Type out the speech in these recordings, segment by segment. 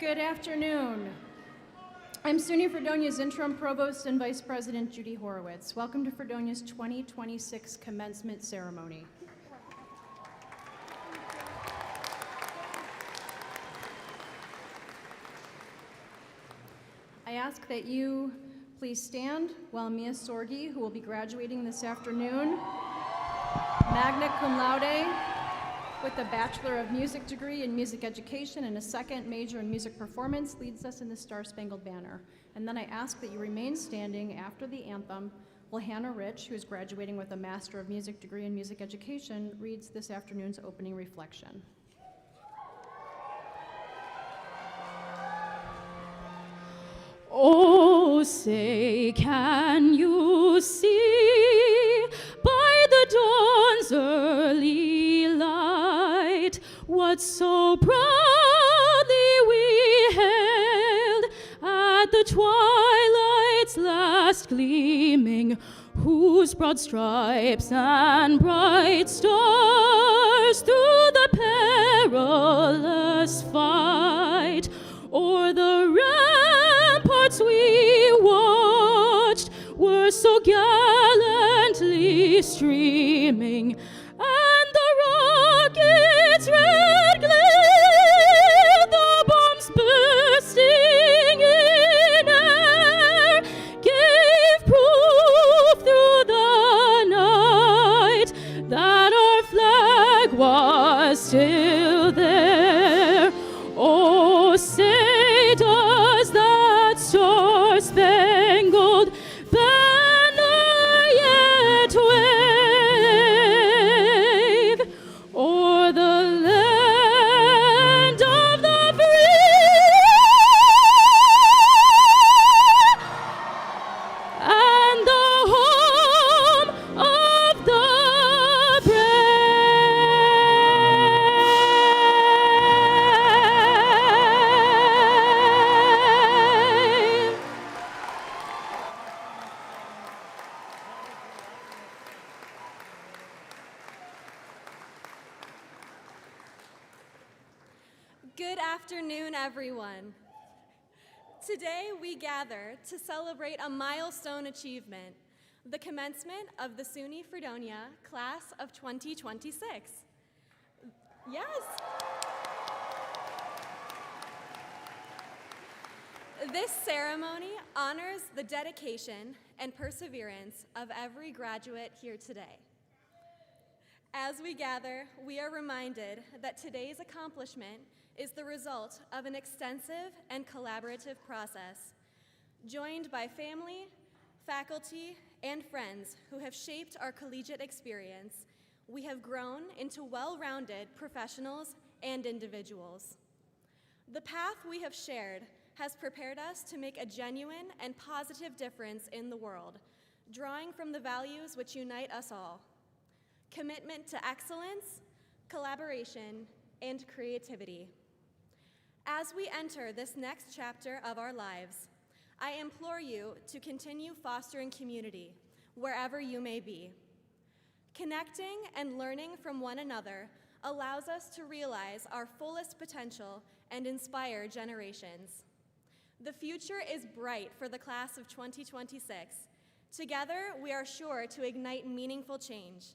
Good afternoon. I'm SUNY Fredonia's Interim Provost and Vice President Judy Horowitz. Welcome to Fredonia's 2026 Commencement Ceremony. I ask that you please stand while Mia Sorgi, who will be graduating this afternoon, magna cum laude, with a Bachelor of Music degree in Music Education and a second major in Music Performance, leads us in the Star-Spangled Banner. And then I ask that you remain standing after the anthem while Hannah Rich, who is graduating with a Master of Music degree in Music Education, reads this afternoon's opening reflection. Oh, say, can you see by the dawn's early light what so proudly we hailed at the twilight's last gleaming, whose broad stripes and bright stars through the perilous fight o'er the ramparts we watched were so gallantly streaming, and the rockets' red glare, the bombs bursting in air, gave proof through the night that our flag was still there. Oh, say does that star-spangled banner yet wave o'er the land of the free and the home of the brave. Good afternoon, everyone. Today we gather to celebrate a milestone achievement, the commencement of the SUNY Fredonia class of 2026. Yes. This ceremony honors the dedication and perseverance of every graduate here today. As we gather, we are reminded that today's accomplishment is the result of an extensive and collaborative process, joined by family, faculty, and friends who have shaped our collegiate experience. We have grown into well-rounded professionals and individuals. The path we have shared has prepared us to make a genuine and positive difference in the world, drawing from the values which unite us all: commitment to excellence, collaboration, and creativity. As we enter this next chapter of our lives, I implore you to continue fostering community wherever you may be. Connecting and learning from one another allows us to realize our fullest potential and inspire generations. The future is bright for the class of 2026. Together, we are sure to ignite meaningful change.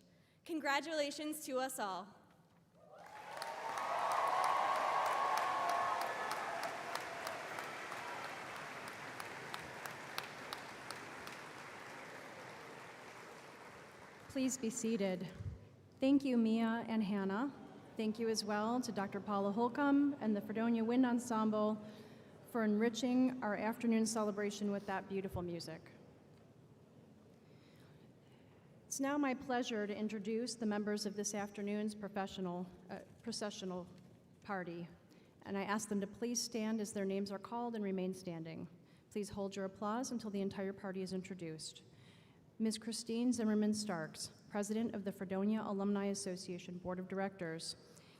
Congratulations to us all. Please be seated. Thank you, Mia and Hannah. Thank you as well to Dr. Paula Holcomb and the Fredonia Wind Ensemble for enriching our afternoon celebration with that beautiful music. It's now my pleasure to introduce the members of this afternoon's processional party, and I ask them to please stand as their names are called and remain standing. Please hold your applause until the entire party is introduced. Ms. Christine Zimmerman Starks, President of the Fredonia Alumni Association Board of Directors.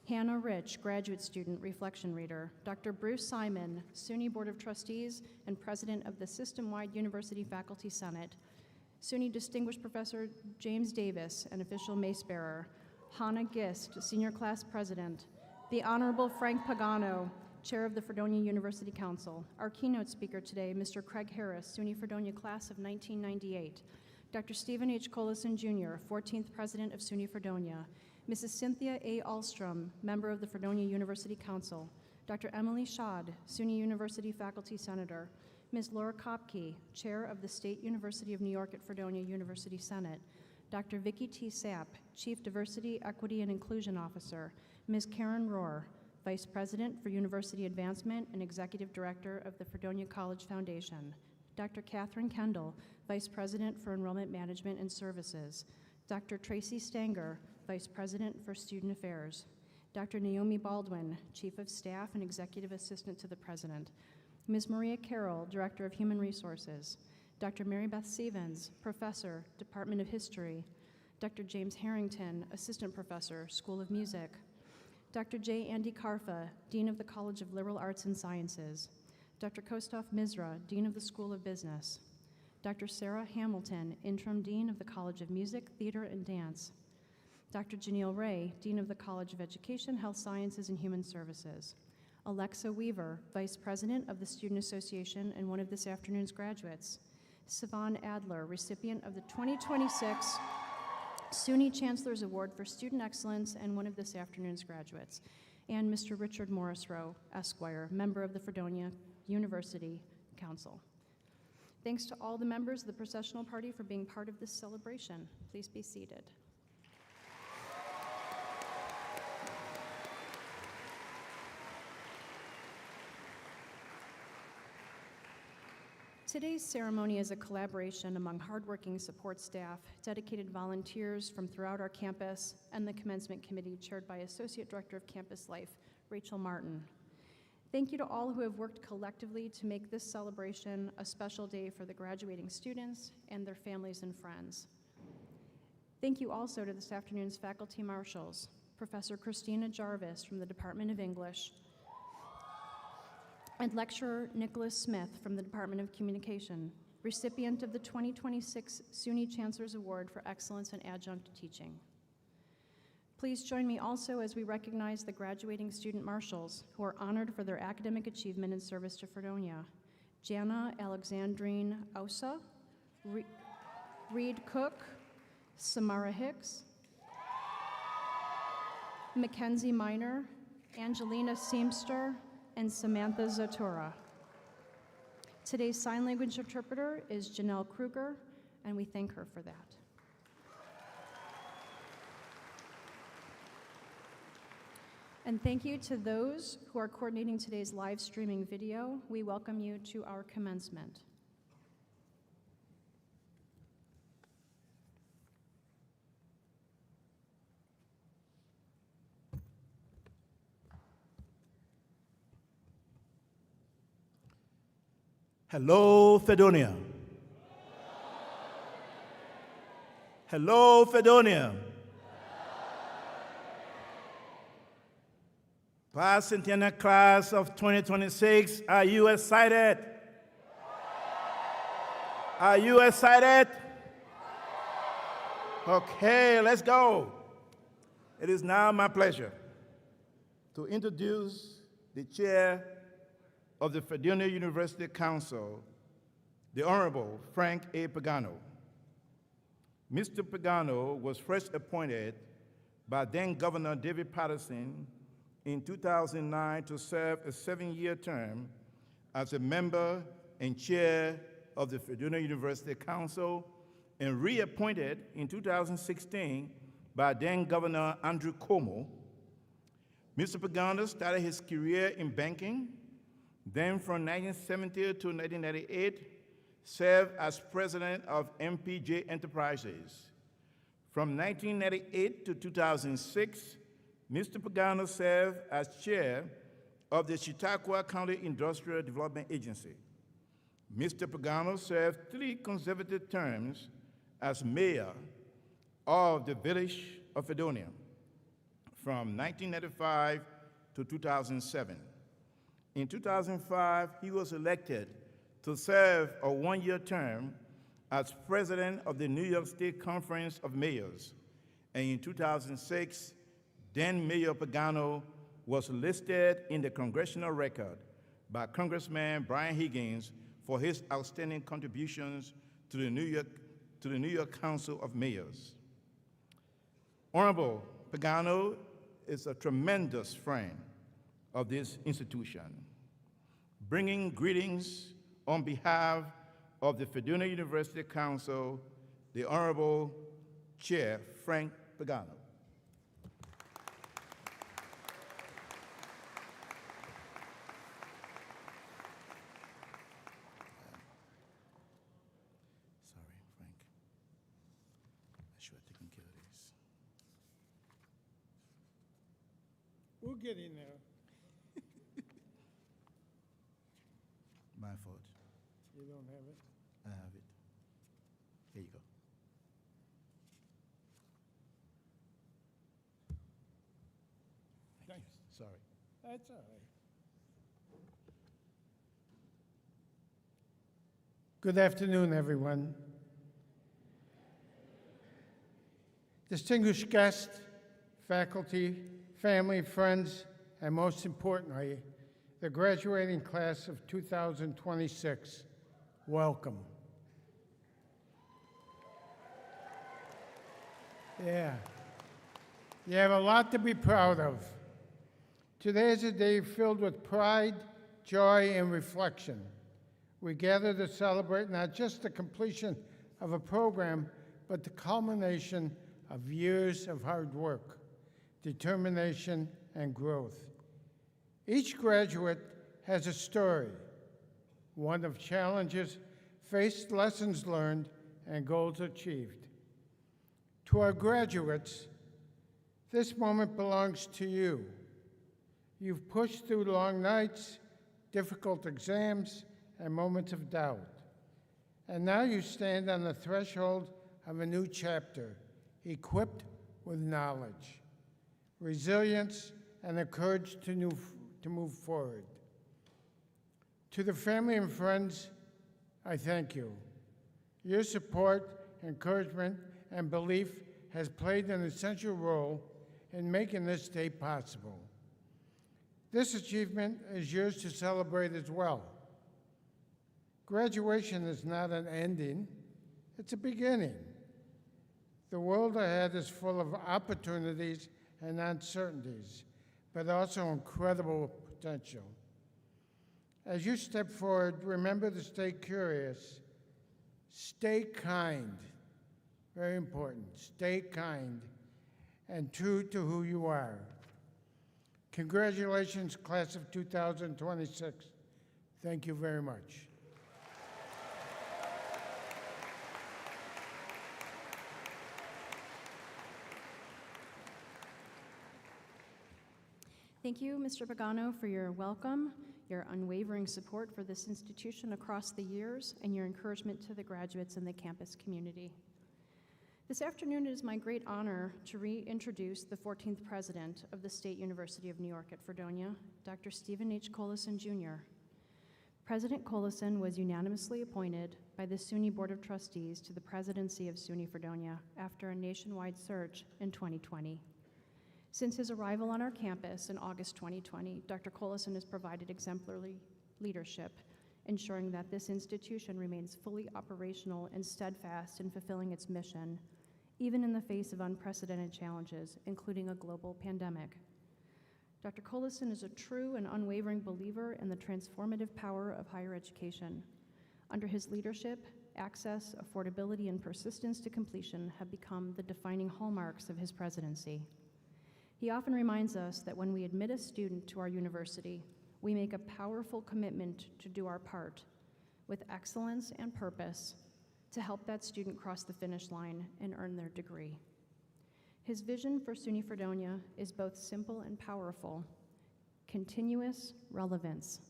Hannah Rich, graduate student, reflection reader. Dr. Bruce Simon, SUNY Board of Trustees and President of the System-Wide University Faculty Senate. SUNY Distinguished Professor James Davis, an official mace bearer. Hannah Gist, Senior Class President. The Honorable Frank Pagano, Chair of the Fredonia University Council. Our keynote speaker today, Mr. Craig Harris, SUNY Fredonia class of 1998. Dr. Stephen H. Collison Jr., 14th President of SUNY Fredonia. Mrs. Cynthia A. Ahlstrom, member of the Fredonia University Council. Dr. Emily Schad, SUNY University Faculty Senator. Ms. Laura Kopke, Chair of the State University of New York at Fredonia University Senate. Dr. Vicki T. Sapp, Chief Diversity, Equity, and Inclusion Officer. Ms. Karen Rohr, Vice President for University Advancement and Executive Director of the Fredonia College Foundation. Dr. Catherine Kendall, Vice President for Enrollment Management and Services. Dr. Tracy Stanger, Vice President for Student Affairs. Dr. Naomi Baldwin, Chief of Staff and Executive Assistant to the President. Ms. Maria Carroll, Director of Human Resources. Dr. Mary Beth Stevens, Professor, Department of History. Dr. James Harrington, Assistant Professor, School of Music. Dr. J. Andy Karfa, Dean of the College of Liberal Arts and Sciences. Dr. Kostov Mizra, Dean of the School of Business. Dr. Sarah Hamilton, Interim Dean of the College of Music, Theater, and Dance. Dr. Janelle Ray, Dean of the College of Education, Health Sciences, and Human Services. Alexa Weaver, Vice President of the Student Association and one of this afternoon's graduates. Sivan Adler, recipient of the 2026 SUNY Chancellor's Award for Student Excellence and one of this afternoon's graduates. And Mr. Richard Morrisroe, Esquire, member of the Fredonia University Council. Thanks to all the members of the processional party for being part of this celebration. Please be seated. Today's ceremony is a collaboration among hardworking support staff, dedicated volunteers from throughout our campus, and the Commencement Committee chaired by Associate Director of Campus Life, Rachel Martin. Thank you to all who have worked collectively to make this celebration a special day for the graduating students and their families and friends. Thank you also to this afternoon's faculty marshals, Professor Christina Jarvis from the Department of English, and lecturer Nicholas Smith from the Department of Communication, recipient of the 2026 SUNY Chancellor's Award for Excellence in Adjunct Teaching. Please join me also as we recognize the graduating student marshals who are honored for their academic achievement and service to Fredonia. Jana Alexandrine Ausa, Reed Cook, Samara Hicks, Mackenzie Miner, Angelina Seamster, and Samantha Zatura. Today's sign language interpreter is Janelle Kruger, and we thank her for that. And thank you to those who are coordinating today's live streaming video. We welcome you to our commencement. Hello, Fredonia. Hello, Fredonia. Bicentennial class of 2026, are you excited? Are you excited? Okay, let's go. It is now my pleasure to introduce the chair of the Fredonia University Council, the Honorable Frank A. Pagano. Mr. Pagano was first appointed by then-Governor David Patterson in 2009 to serve a 7-year term as a member and chair of the Fredonia University Council, and reappointed in 2016 by then-Governor Andrew Cuomo. Mr. Pagano started his career in banking. Then from 1970 to 1998, served as president of MPJ Enterprises. From 1998 to 2006, Mr. Pagano served as chair of the Chautauqua County Industrial Development Agency. Mr. Pagano served 3 consecutive terms as mayor of the village of Fredonia from 1995 to 2007. In 2005, he was elected to serve a 1-year term as president of the New York State Conference of Mayors. And in 2006, then Mayor Pagano was listed in the congressional record by Congressman Brian Higgins for his outstanding contributions to the New York Council of Mayors. Honorable Pagano is a tremendous friend of this institution, bringing greetings on behalf of the Fredonia University Council, the Honorable Chair Frank Pagano. Sorry, Frank. I should have taken care of this. We'll get in there. My fault. You don't have it? I have it. Here you go. Thanks. Sorry. That's all right. Good afternoon, everyone. Distinguished guests, faculty, family, friends, and most importantly, the graduating class of 2026, welcome. Yeah, you have a lot to be proud of. Today is a day filled with pride, joy, and reflection. We gather to celebrate not just the completion of a program, but the culmination of years of hard work, determination, and growth. Each graduate has a story, one of challenges faced, lessons learned, and goals achieved. To our graduates, this moment belongs to you. You've pushed through long nights, difficult exams, and moments of doubt. And now you stand on the threshold of a new chapter, equipped with knowledge, resilience, and the courage to move forward. To the family and friends, I thank you. Your support, encouragement, and belief has played an essential role in making this day possible. This achievement is yours to celebrate as well. Graduation is not an ending, it's a beginning. The world ahead is full of opportunities and uncertainties, but also incredible potential. As you step forward, remember to stay curious, stay kind, very important, stay kind, and true to who you are. Congratulations, class of 2026. Thank you very much. Thank you, Mr. Pagano, for your welcome, your unwavering support for this institution across the years, and your encouragement to the graduates and the campus community. This afternoon, it is my great honor to reintroduce the 14th president of the State University of New York at Fredonia, Dr. Stephen H. Collison, Jr. President Collison was unanimously appointed by the SUNY Board of Trustees to the presidency of SUNY Fredonia after a nationwide search in 2020. Since his arrival on our campus in August 2020, Dr. Collison has provided exemplary leadership, ensuring that this institution remains fully operational and steadfast in fulfilling its mission, even in the face of unprecedented challenges, including a global pandemic. Dr. Collison is a true and unwavering believer in the transformative power of higher education. Under his leadership, access, affordability, and persistence to completion have become the defining hallmarks of his presidency. He often reminds us that when we admit a student to our university, we make a powerful commitment to do our part with excellence and purpose to help that student cross the finish line and earn their degree. His vision for SUNY Fredonia is both simple and powerful: continuous relevance,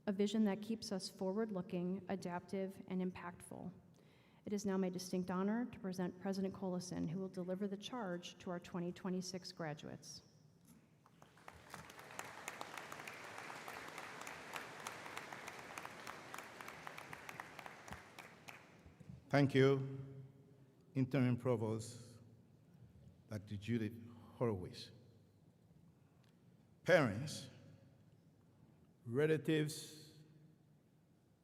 a vision that keeps us forward-looking, adaptive, and impactful. It is now my distinct honor to present President Collison, who will deliver the charge to our 2026 graduates. Thank you, Interim Provost Dr. Judith Horowitz. parents, relatives,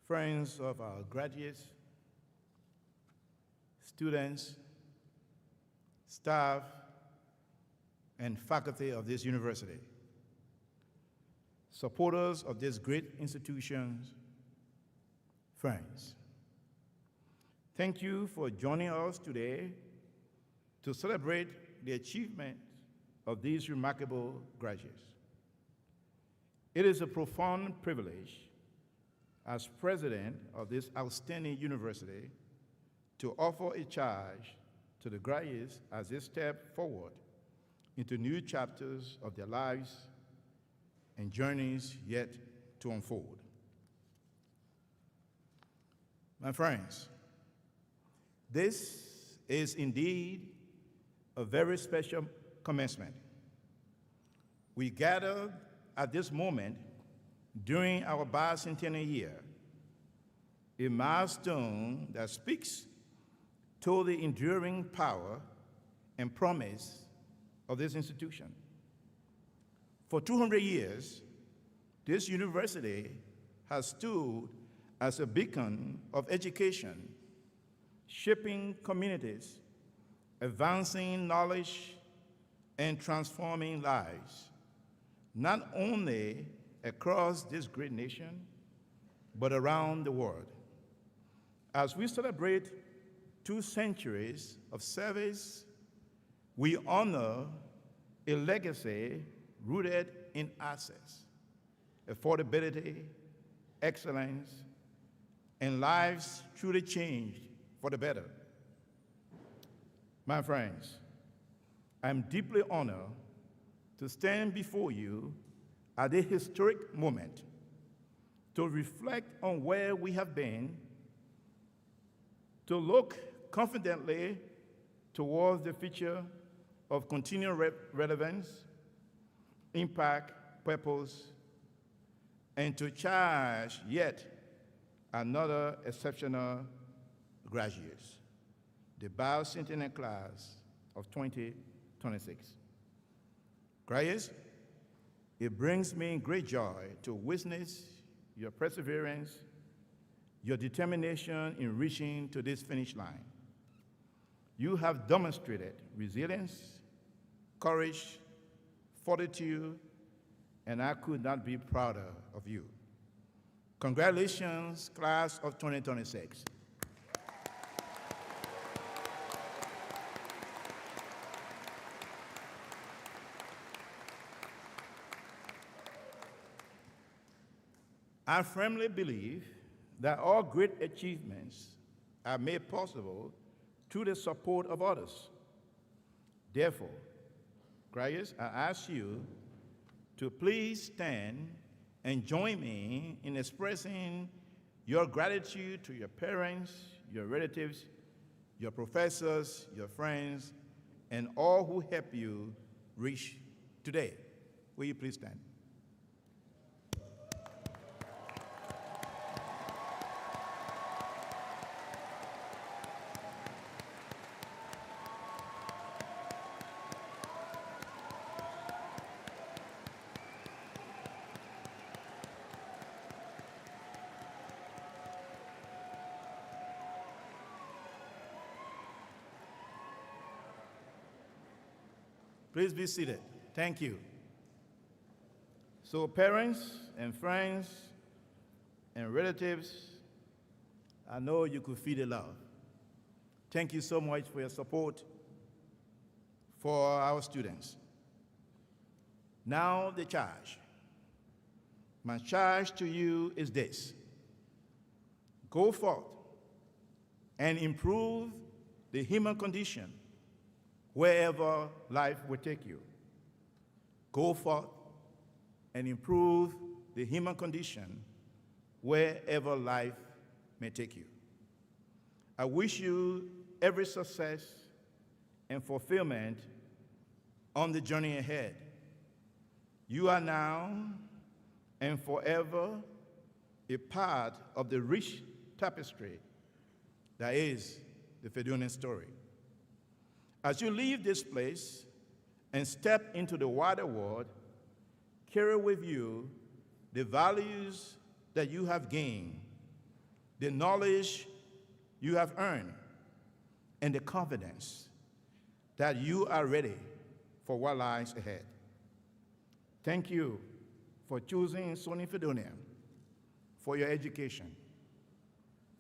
friends of our graduates, students, staff, and faculty of this university, supporters of this great institution, friends. Thank you for joining us today to celebrate the achievement of these remarkable graduates. It is a profound privilege as president of this outstanding university to offer a charge to the graduates as they step forward into new chapters of their lives and journeys yet to unfold. My friends, this is indeed a very special commencement. We gather at this moment during our bicentennial year, a milestone that speaks to the enduring power and promise of this institution. For 200 years, this university has stood as a beacon of education, shaping communities, advancing knowledge, and transforming lives, not only across this great nation, but around the world. As we celebrate 2 centuries of service, we honor a legacy rooted in access, affordability, excellence, and lives truly changed for the better. My friends, I'm deeply honored to stand before you at a historic moment to reflect on where we have been, to look confidently towards the future of continuing relevance, impact, purpose, and to charge yet another exceptional graduates, the bicentennial class of 2026. Graduates, it brings me great joy to witness your perseverance, your determination in reaching to this finish line. You have demonstrated resilience, courage, fortitude, and I could not be prouder of you. Congratulations, class of 2026. I firmly believe that all great achievements are made possible through the support of others. Therefore, graduates, I ask you to please stand and join me in expressing your gratitude to your parents, your relatives, your professors, your friends, and all who help you reach today. Will you please stand? Please be seated. Thank you. So parents and friends and relatives, I know you could feel the love. Thank you so much for your support for our students. Now the charge. My charge to you is this: go forth and improve the human condition wherever life will take you. Go forth and improve the human condition wherever life may take you. I wish you every success and fulfillment on the journey ahead. You are now and forever a part of the rich tapestry that is the Fredonian story. As you leave this place and step into the wider world, carry with you the values that you have gained, the knowledge you have earned, and the confidence that you are ready for what lies ahead. Thank you for choosing SUNY Fredonia for your education.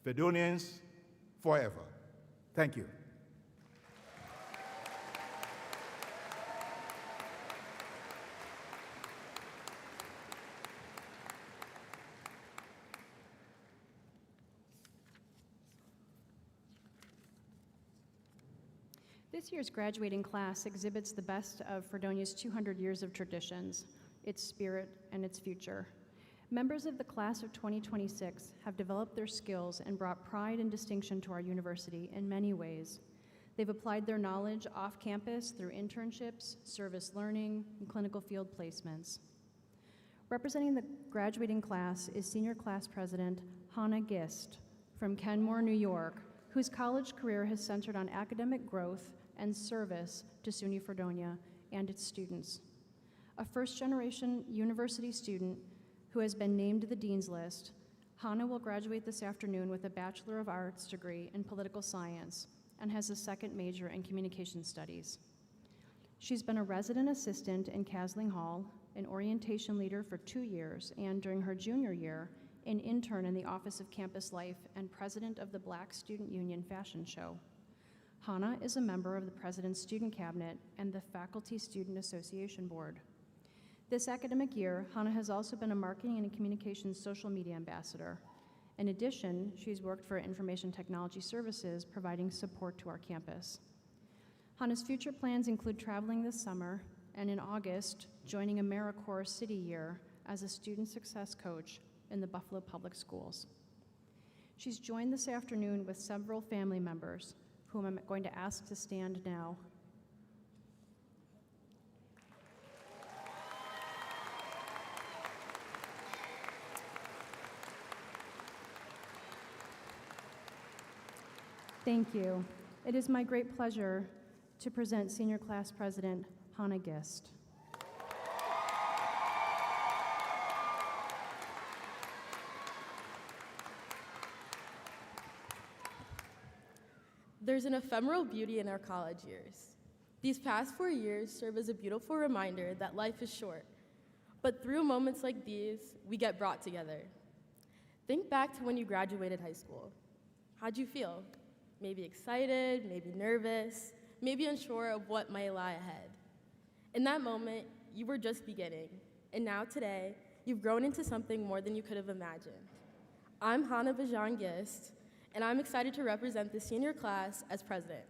Fredonians forever. Thank you. This year's graduating class exhibits the best of Fredonia's 200 years of traditions, its spirit, and its future. Members of the class of 2026 have developed their skills and brought pride and distinction to our university in many ways. They've applied their knowledge off campus through internships, service learning, and clinical field placements. Representing the graduating class is Senior Class President Hannah Gist from Kenmore, New York, whose college career has centered on academic growth and service to SUNY Fredonia and its students. A first-generation university student who has been named to the Dean's List, Hannah will graduate this afternoon with a Bachelor of Arts degree in Political Science and has a second major in Communication Studies. She's been a resident assistant in Casling Hall, an orientation leader for 2 years, and during her junior year, an intern in the Office of Campus Life and president of the Black Student Union Fashion Show. Hannah is a member of the President's Student Cabinet and the Faculty Student Association Board. This academic year, Hannah has also been a marketing and communications social media ambassador. In addition, she's worked for Information Technology Services, providing support to our campus. Hannah's future plans include traveling this summer and in August, joining AmeriCorps City Year as a student success coach in the Buffalo Public Schools. She's joined this afternoon with several family members, whom I'm going to ask to stand now. Thank you. It is my great pleasure to present Senior Class President Hannah Gist. There's an ephemeral beauty in our college years. These past 4 years serve as a beautiful reminder that life is short, but through moments like these, we get brought together. Think back to when you graduated high school. How'd you feel? Maybe excited, maybe nervous, maybe unsure of what might lie ahead. In that moment, you were just beginning, and now today, you've grown into something more than you could have imagined. I'm Hannah Gist, and I'm excited to represent the senior class as president.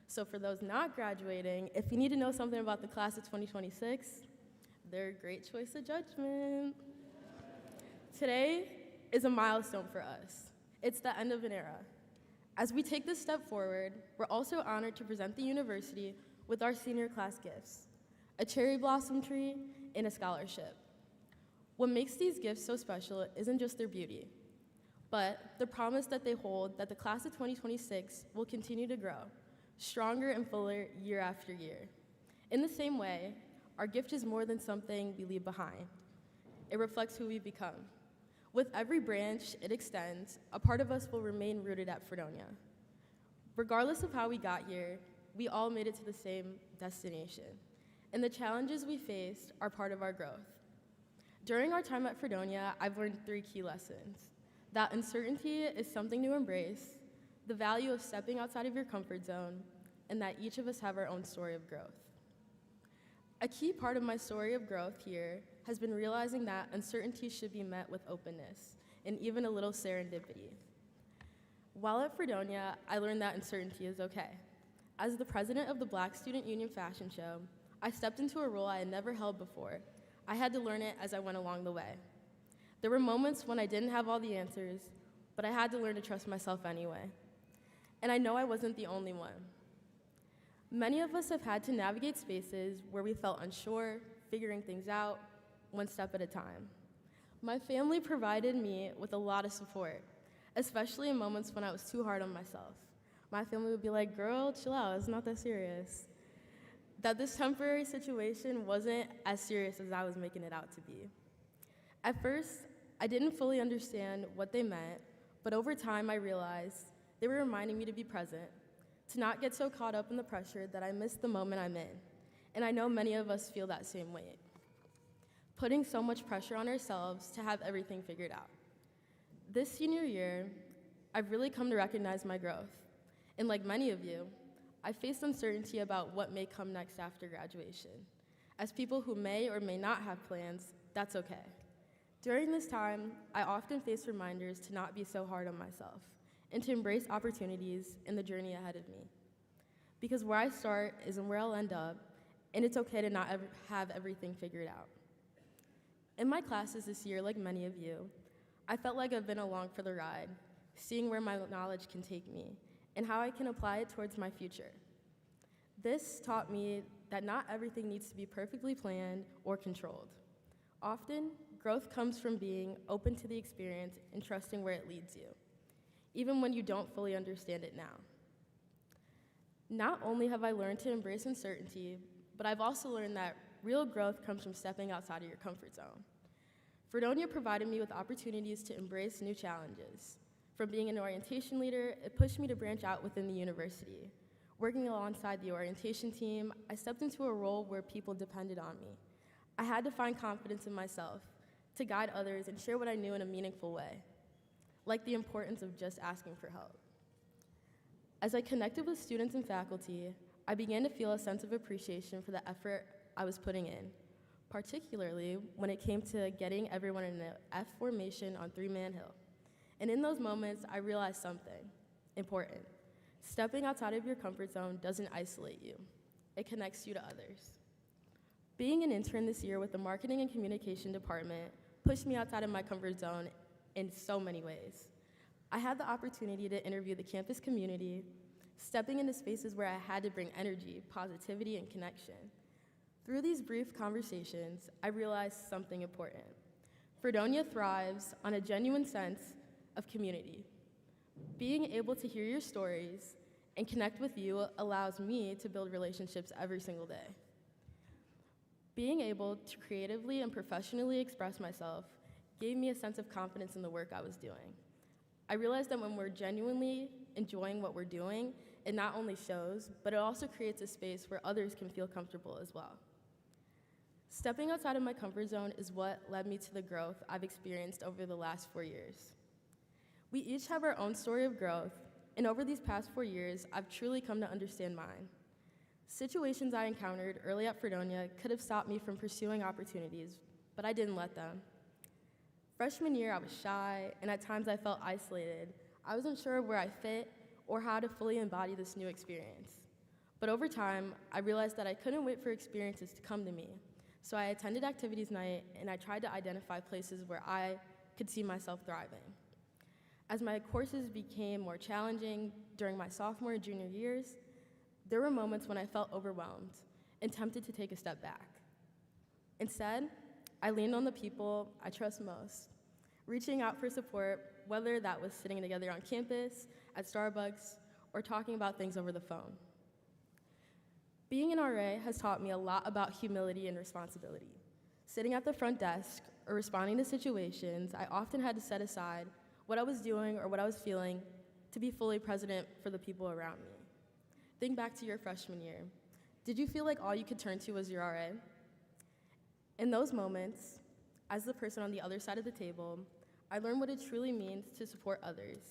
So for those not graduating, if you need to know something about the class of 2026, they're a great choice of judgment. Today is a milestone for us. It's the end of an era. As we take this step forward, we're also honored to present the university with our senior class gifts, a cherry blossom tree and a scholarship. What makes these gifts so special isn't just their beauty, but the promise that they hold that the class of 2026 will continue to grow, stronger and fuller year after year. In the same way, our gift is more than something we leave behind. It reflects who we become. With every branch it extends, a part of us will remain rooted at Fredonia. Regardless of how we got here, we all made it to the same destination, and the challenges we faced are part of our growth. During our time at Fredonia, I've learned 3 key lessons. That uncertainty is something to embrace, the value of stepping outside of your comfort zone, and that each of us have our own story of growth. A key part of my story of growth here has been realizing that uncertainty should be met with openness and even a little serendipity. While at Fredonia, I learned that uncertainty is okay. As the president of the Black Student Union Fashion Show, I stepped into a role I had never held before. I had to learn it as I went along the way. There were moments when I didn't have all the answers, but I had to learn to trust myself anyway. And I know I wasn't the only one. Many of us have had to navigate spaces where we felt unsure, figuring things out, one step at a time. My family provided me with a lot of support, especially in moments when I was too hard on myself. My family would be like, "Girl, chill out, it's not that serious." that this temporary situation wasn't as serious as I was making it out to be. At first, I didn't fully understand what they meant, but over time I realized they were reminding me to be present, to not get so caught up in the pressure that I miss the moment I'm in. And I know many of us feel that same weight, putting so much pressure on ourselves to have everything figured out. This senior year, I've really come to recognize my growth. And like many of you, I faced uncertainty about what may come next after graduation. As people who may or may not have plans, that's okay. During this time, I often face reminders to not be so hard on myself and to embrace opportunities in the journey ahead of me. Because where I start isn't where I'll end up, and it's okay to not have everything figured out. In my classes this year, like many of you, I felt like I've been along for the ride, seeing where my knowledge can take me and how I can apply it towards my future. This taught me that not everything needs to be perfectly planned or controlled. Often, growth comes from being open to the experience and trusting where it leads you, even when you don't fully understand it now. Not only have I learned to embrace uncertainty, but I've also learned that real growth comes from stepping outside of your comfort zone. Fredonia provided me with opportunities to embrace new challenges. From being an orientation leader, it pushed me to branch out within the university. Working alongside the orientation team, I stepped into a role where people depended on me. I had to find confidence in myself, to guide others and share what I knew in a meaningful way, like the importance of just asking for help. As I connected with students and faculty, I began to feel a sense of appreciation for the effort I was putting in, particularly when it came to getting everyone in an F formation on 3-Man Hill. And in those moments, I realized something important. Stepping outside of your comfort zone doesn't isolate you. It connects you to others. Being an intern this year with the Marketing and Communication Department pushed me outside of my comfort zone in so many ways. I had the opportunity to interview the campus community, stepping into spaces where I had to bring energy, positivity, and connection. Through these brief conversations, I realized something important. Fredonia thrives on a genuine sense of community. Being able to hear your stories and connect with you allows me to build relationships every single day. Being able to creatively and professionally express myself gave me a sense of confidence in the work I was doing. I realized that when we're genuinely enjoying what we're doing, it not only shows, but it also creates a space where others can feel comfortable as well. Stepping outside of my comfort zone is what led me to the growth I've experienced over the last 4 years. We each have our own story of growth, and over these past 4 years, I've truly come to understand mine. Situations I encountered early at Fredonia could have stopped me from pursuing opportunities, but I didn't let them. Freshman year, I was shy, and at times I felt isolated. I wasn't sure where I fit or how to fully embody this new experience. But over time, I realized that I couldn't wait for experiences to come to me. So I attended activities night, and I tried to identify places where I could see myself thriving. As my courses became more challenging during my sophomore and junior years, there were moments when I felt overwhelmed and tempted to take a step back. Instead, I leaned on the people I trust most, reaching out for support, whether that was sitting together on campus, at Starbucks, or talking about things over the phone. Being an RA has taught me a lot about humility and responsibility. Sitting at the front desk or responding to situations, I often had to set aside what I was doing or what I was feeling to be fully present for the people around me. Think back to your freshman year. Did you feel like all you could turn to was your RA? In those moments, as the person on the other side of the table, I learned what it truly means to support others,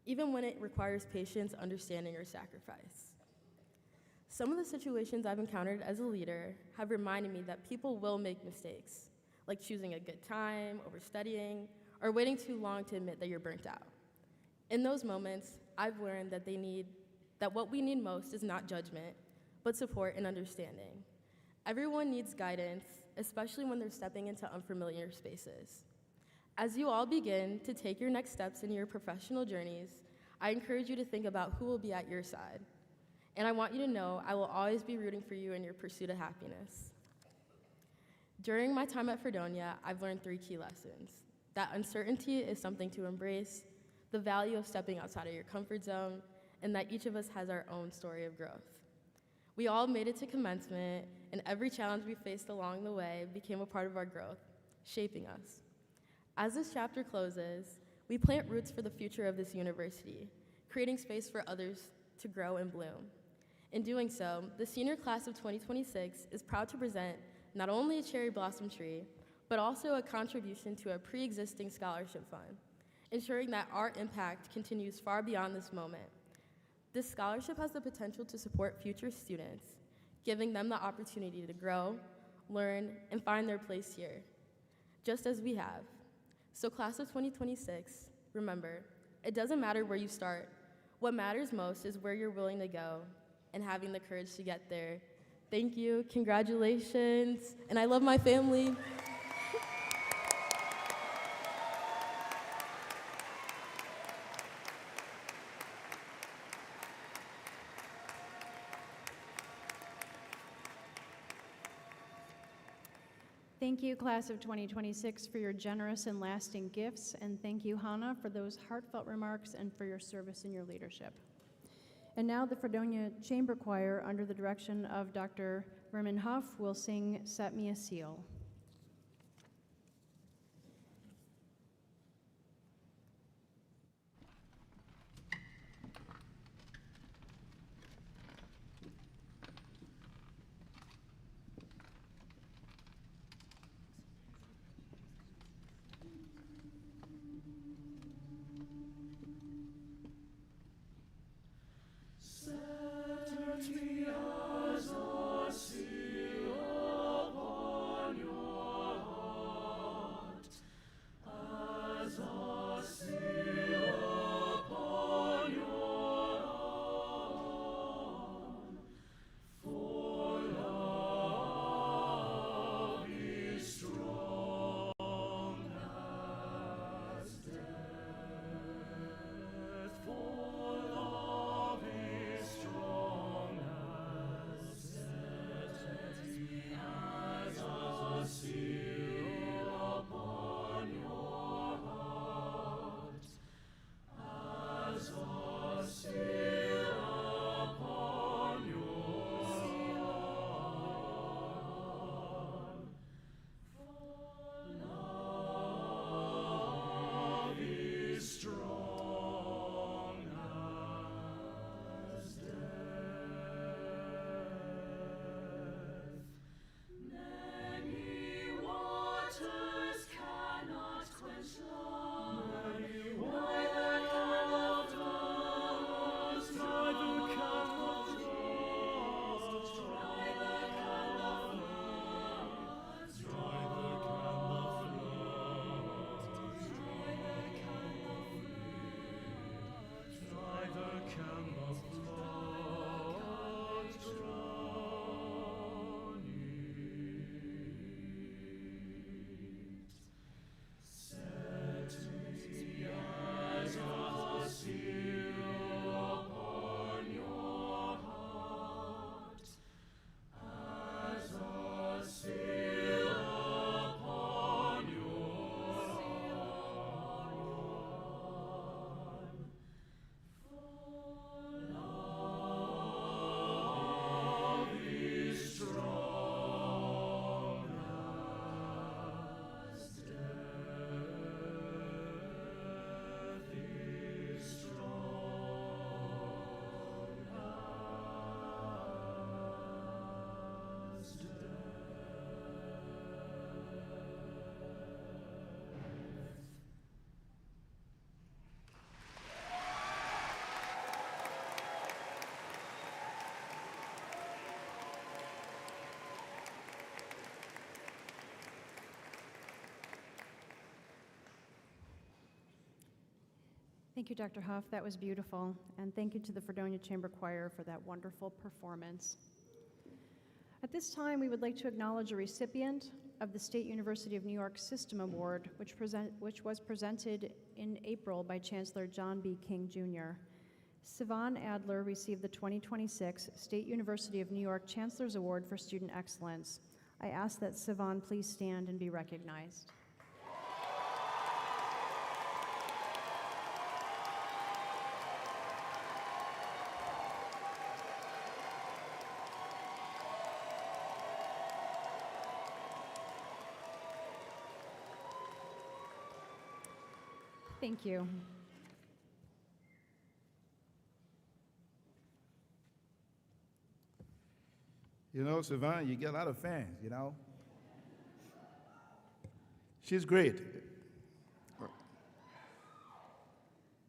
even when it requires patience, understanding, or sacrifice. Some of the situations I've encountered as a leader have reminded me that people will make mistakes, like choosing a good time over studying, or waiting too long to admit that you're burnt out. In those moments, I've learned that what we need most is not judgment, but support and understanding. Everyone needs guidance, especially when they're stepping into unfamiliar spaces. As you all begin to take your next steps in your professional journeys, I encourage you to think about who will be at your side. And I want you to know I will always be rooting for you in your pursuit of happiness. During my time at Fredonia, I've learned 3 key lessons: that uncertainty is something to embrace, the value of stepping outside of your comfort zone, and that each of us has our own story of growth. We all made it to commencement, and every challenge we faced along the way became a part of our growth, shaping us. As this chapter closes, we plant roots for the future of this university, creating space for others to grow and bloom. In doing so, the senior class of 2026 is proud to present not only a cherry blossom tree, but also a contribution to a pre-existing scholarship fund, ensuring that our impact continues far beyond this moment. This scholarship has the potential to support future students, giving them the opportunity to grow, learn, and find their place here, just as we have. So class of 2026, remember, it doesn't matter where you start. What matters most is where you're willing to go and having the courage to get there. Thank you, congratulations, and I love my family. Thank you, class of 2026, for your generous and lasting gifts, and thank you, Hannah, for those heartfelt remarks and for your service and your leadership. And now the Fredonia Chamber Choir, under the direction of Dr. Vermin Huff, will sing Set Me a Seal. Thank you, Dr. Huff. That was beautiful. And thank you to the Fredonia Chamber Choir for that wonderful performance. At this time, we would like to acknowledge a recipient of the State University of New York System Award, which was presented in April by Chancellor John B. King, Jr. Sivan Adler received the 2026 State University of New York Chancellor's Award for Student Excellence. I ask that Sivan please stand and be recognized. Thank you. You know, Savannah, you get a lot of fans, you know. She's great.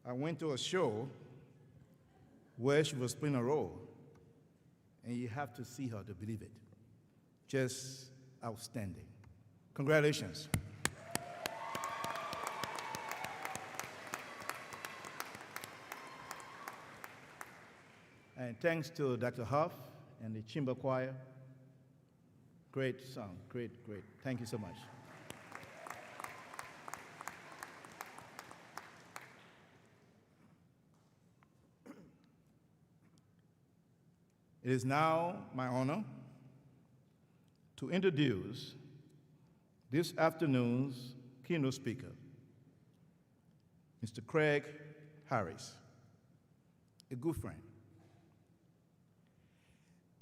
I went to a show where she was playing a role, and you have to see her to believe it. Just outstanding. Congratulations. And thanks to Dr. Huff and the Chamber Choir. Great song, great. Thank you so much. It is now my honor to introduce this afternoon's keynote speaker, Mr. Craig Harris, a good friend.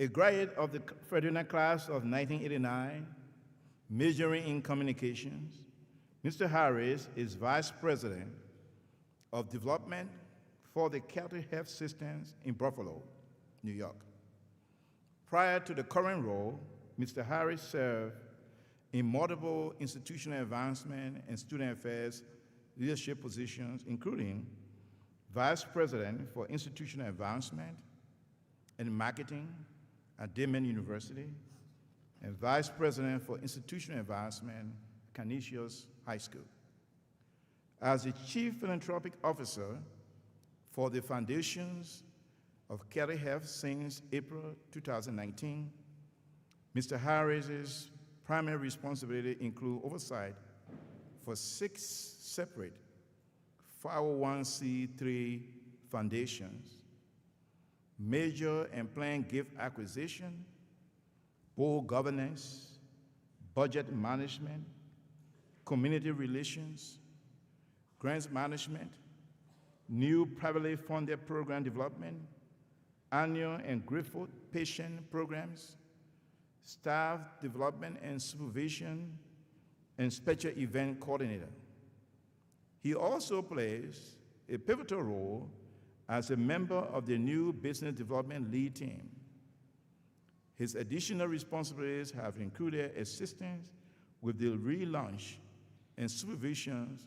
A graduate of the Fredonia class of 1989, majoring in communications, Mr. Harris is Vice President of Development for the County Health Systems in Buffalo, New York. Prior to the current role, Mr. Harris served in multiple institutional advancement and student affairs leadership positions, including Vice President for Institutional Advancement and Marketing at Damon University, and Vice President for Institutional Advancement at Canisius High School. As the Chief Philanthropic Officer for the Foundations of County Health since April 2019, Mr. Harris's primary responsibility include oversight for 6 separate 501c3 foundations, major and planned gift acquisition, board governance, budget management, community relations, grants management, new privately funded program development, annual and grateful patient programs, staff development and supervision, and special event coordinator. He also plays a pivotal role as a member of the new business development lead team. His additional responsibilities have included assistance with the relaunch and supervision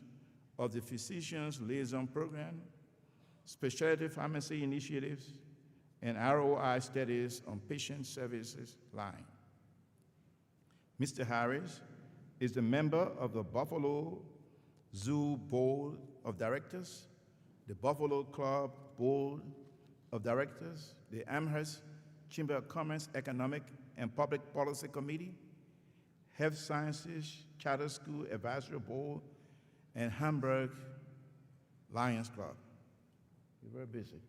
of the Physicians Liaison Program, specialty pharmacy initiatives, and ROI studies on patient services line. Mr. Harris is a member of the Buffalo Zoo Board of Directors, the Buffalo Club Board of Directors, the Amherst Chamber of Commerce Economic and Public Policy Committee, Health Sciences Charter School Advisory Board, and Hamburg Lions Club. You're very busy.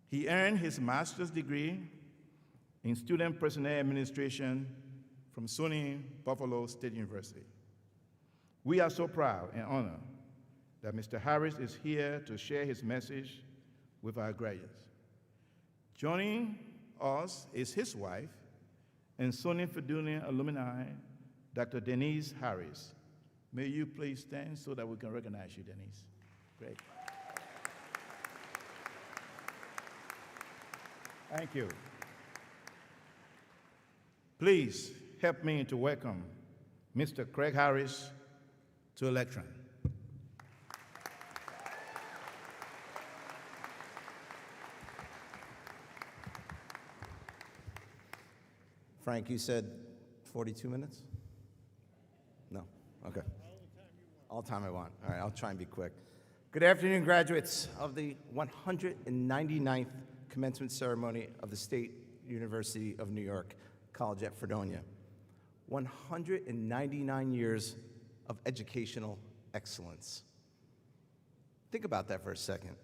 He earned his master's degree in Student Personnel Administration from SUNY Buffalo State University. We are so proud and honored that Mr. Harris is here to share his message with our graduates. Joining us is his wife and SUNY Fredonia alumni, Dr. Denise Harris. May you please stand so that we can recognize you, Denise. Great. Thank you. Please help me to welcome Mr. Craig Harris to the lectern. Frank, you said 42 minutes? No? Okay. All the time I want. All right, I'll try and be quick. Good afternoon, graduates of the 199th commencement ceremony of the State University of New York College at Fredonia. 199 years of educational excellence. Think about that for a second.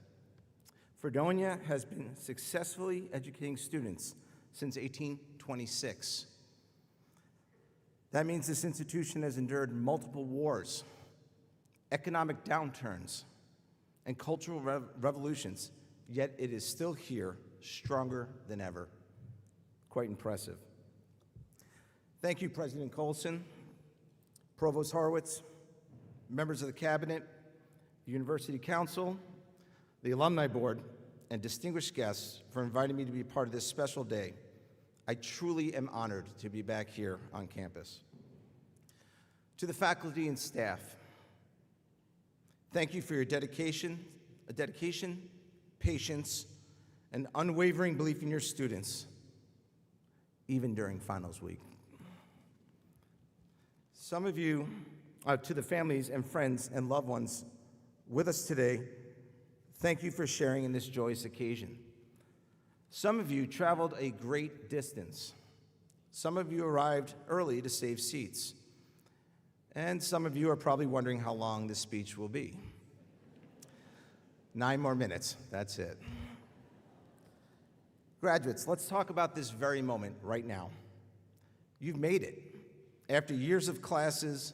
Fredonia has been successfully educating students since 1826. That means this institution has endured multiple wars, economic downturns, and cultural revolutions, yet it is still here, stronger than ever. Quite impressive. Thank you, President Colson, Provost Horowitz, members of the cabinet, the university council, the alumni board, and distinguished guests for inviting me to be part of this special day. I truly am honored to be back here on campus. To the faculty and staff, thank you for your dedication, patience, and unwavering belief in your students, even during finals week. Some of you, to the families and friends and loved ones with us today, thank you for sharing in this joyous occasion. Some of you traveled a great distance. Some of you arrived early to save seats. And some of you are probably wondering how long this speech will be. 9 more minutes, that's it. Graduates, let's talk about this very moment right now. You've made it. After years of classes,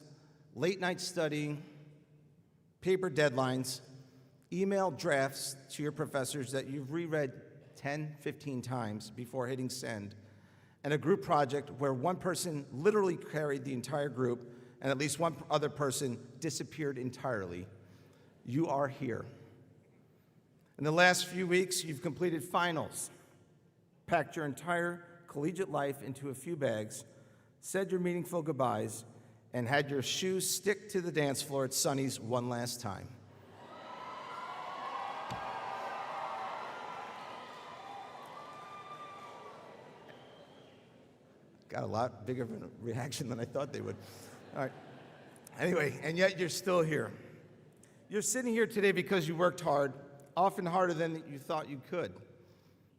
late night studying, paper deadlines, email drafts to your professors that you've reread 10, 15 times before hitting send, and a group project where one person literally carried the entire group and at least one other person disappeared entirely, you are here. In the last few weeks, you've completed finals, packed your entire collegiate life into a few bags, said your meaningful goodbyes, and had your shoes stick to the dance floor at Sonny's one last time. Got a lot bigger of a reaction than I thought they would. All right. Anyway, and yet you're still here. You're sitting here today because you worked hard, often harder than you thought you could.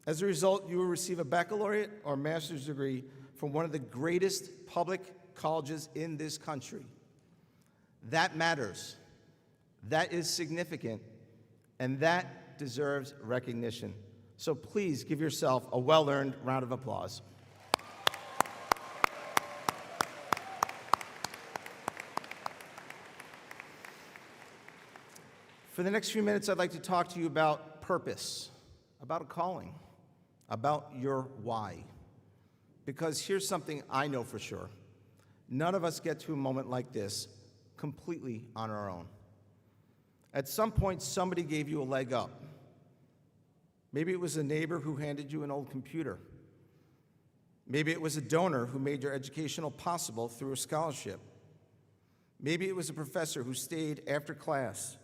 As a result, you will receive a baccalaureate or master's degree from one of the greatest public colleges in this country. That matters. That is significant, and that deserves recognition. So please give yourself a well-earned round of applause. For the next few minutes, I'd like to talk to you about purpose, about a calling, about your why. Because here's something I know for sure. None of us get to a moment like this completely on our own. At some point, somebody gave you a leg up. Maybe it was a neighbor who handed you an old computer. Maybe it was a donor who made your educational possible through a scholarship. Maybe it was a professor who stayed after class,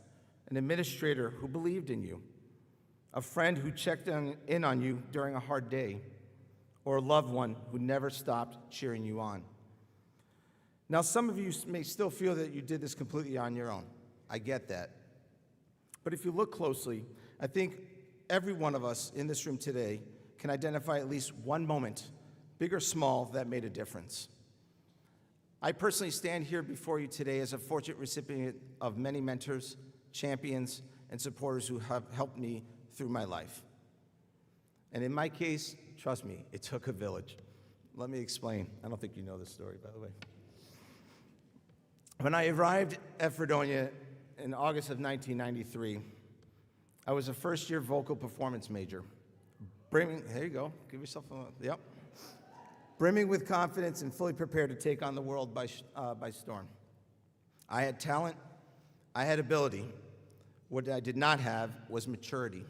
an administrator who believed in you, a friend who checked in on you during a hard day, or a loved one who never stopped cheering you on. Now, some of you may still feel that you did this completely on your own. I get that. But if you look closely, I think every one of us in this room today can identify at least one moment, big or small, that made a difference. I personally stand here before you today as a fortunate recipient of many mentors, champions, and supporters who have helped me through my life. And in my case, trust me, it took a village. Let me explain. I don't think you know this story, by the way. When I arrived at Fredonia in August of 1993, I was a first-year vocal performance major. There you go, give yourself a, yep. Brimming with confidence and fully prepared to take on the world by storm. I had talent, I had ability. What I did not have was maturity.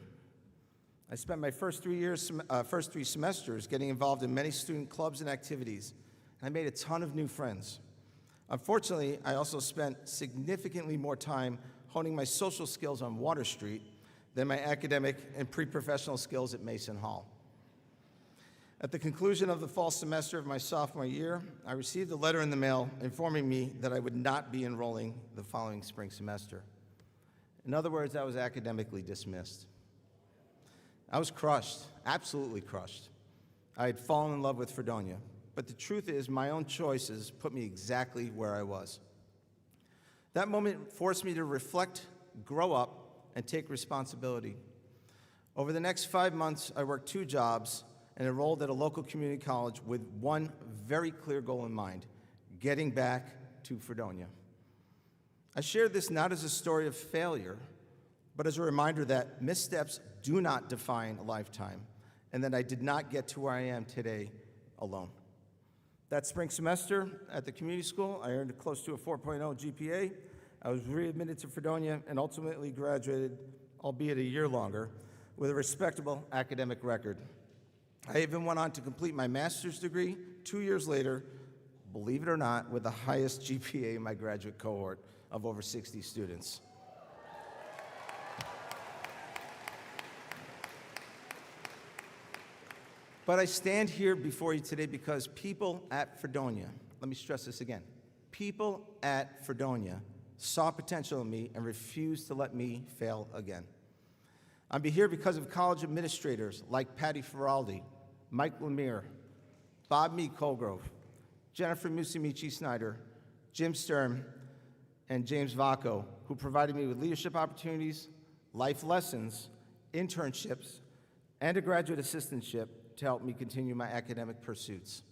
I spent my first 3 semesters getting involved in many student clubs and activities, and I made a ton of new friends. Unfortunately, I also spent significantly more time honing my social skills on Water Street than my academic and pre-professional skills at Mason Hall. At the conclusion of the fall semester of my sophomore year, I received a letter in the mail informing me that I would not be enrolling the following spring semester. In other words, I was academically dismissed. I was crushed, absolutely crushed. I had fallen in love with Fredonia, but the truth is my own choices put me exactly where I was. That moment forced me to reflect, grow up, and take responsibility. Over the next 5 months, I worked 2 jobs and enrolled at a local community college with one very clear goal in mind: getting back to Fredonia. I share this not as a story of failure, but as a reminder that missteps do not define a lifetime, and that I did not get to where I am today alone. That spring semester at the community school, I earned close to a 4.0 GPA I was readmitted to Fredonia and ultimately graduated, albeit a year longer, with a respectable academic record. I even went on to complete my master's degree 2 years later, believe it or not, with the highest GPA in my graduate cohort of over 60 students. But I stand here before you today because people at Fredonia, let me stress this again, people at Fredonia saw potential in me and refused to let me fail again. I'm here because of college administrators like Patty Feraldi, Mike Lemire, Bob Meek Colgrove, Jennifer Musimichi-Snyder, Jim Sturm, and James Vacco, who provided me with leadership opportunities, life lessons, internships, and a graduate assistantship to help me continue my academic pursuits.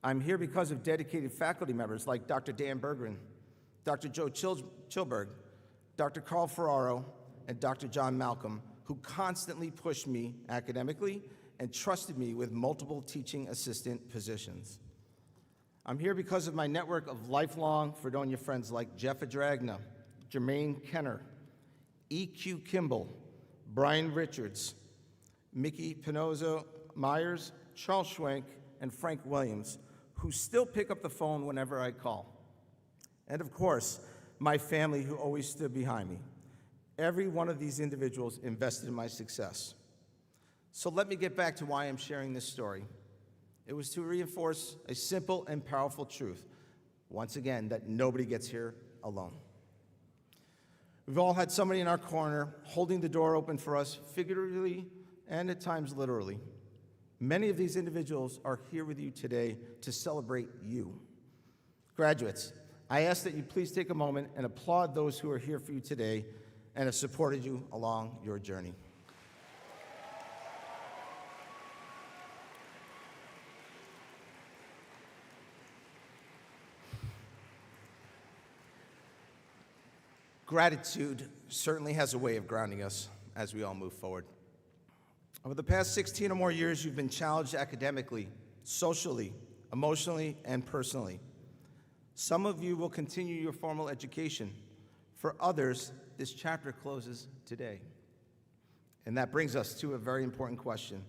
I'm here because of dedicated faculty members like Dr. Dan Bergren, Dr. Joe Chilberg, Dr. Carl Ferraro, and Dr. John Malcolm, who constantly pushed me academically and trusted me with multiple teaching assistant positions. I'm here because of my network of lifelong Fredonia friends like Jeff Adragna, Jermaine Kenner, E.Q. Kimball, Brian Richards, Mickey Pinozzo Myers, Charles Schwenk, and Frank Williams, who still pick up the phone whenever I call. And of course, my family who always stood behind me. Every one of these individuals invested in my success. So let me get back to why I'm sharing this story. It was to reinforce a simple and powerful truth, once again, that nobody gets here alone. We've all had somebody in our corner holding the door open for us, figuratively and at times literally. Many of these individuals are here with you today to celebrate you. Graduates, I ask that you please take a moment and applaud those who are here for you today and have supported you along your journey. Gratitude certainly has a way of grounding us as we all move forward. Over the past 16 or more years, you've been challenged academically, socially, emotionally, and personally. Some of you will continue your formal education. For others, this chapter closes today. And that brings us to a very important question.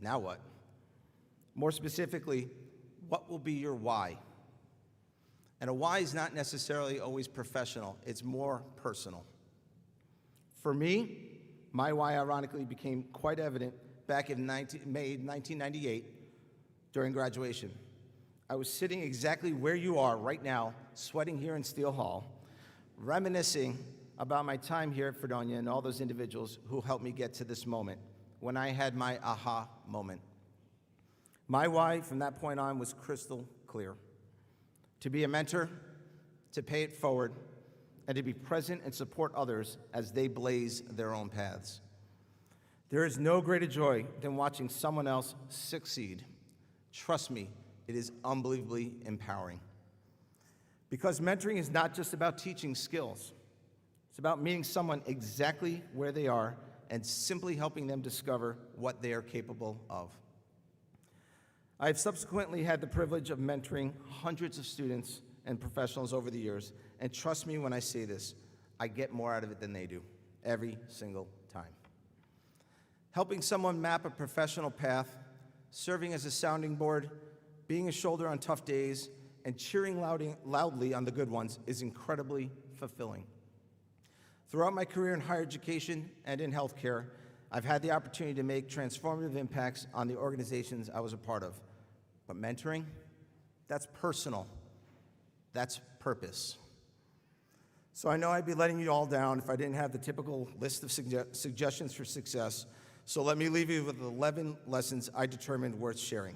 Now what? More specifically, what will be your why? And a why is not necessarily always professional, it's more personal. For me, my why ironically became quite evident back in May 1998 during graduation. I was sitting exactly where you are right now, sweating here in Steele Hall, reminiscing about my time here at Fredonia and all those individuals who helped me get to this moment when I had my aha moment. My why from that point on was crystal clear. To be a mentor, to pay it forward, and to be present and support others as they blaze their own paths. There is no greater joy than watching someone else succeed. Trust me, it is unbelievably empowering. Because mentoring is not just about teaching skills. It's about meeting someone exactly where they are and simply helping them discover what they are capable of. I have subsequently had the privilege of mentoring hundreds of students and professionals over the years, and trust me when I say this, I get more out of it than they do, every single time. Helping someone map a professional path, serving as a sounding board, being a shoulder on tough days, and cheering loudly on the good ones is incredibly fulfilling. Throughout my career in higher education and in healthcare, I've had the opportunity to make transformative impacts on the organizations I was a part of. But mentoring, that's personal. That's purpose. So I know I'd be letting you all down if I didn't have the typical list of suggestions for success. So let me leave you with 11 lessons I determined worth sharing.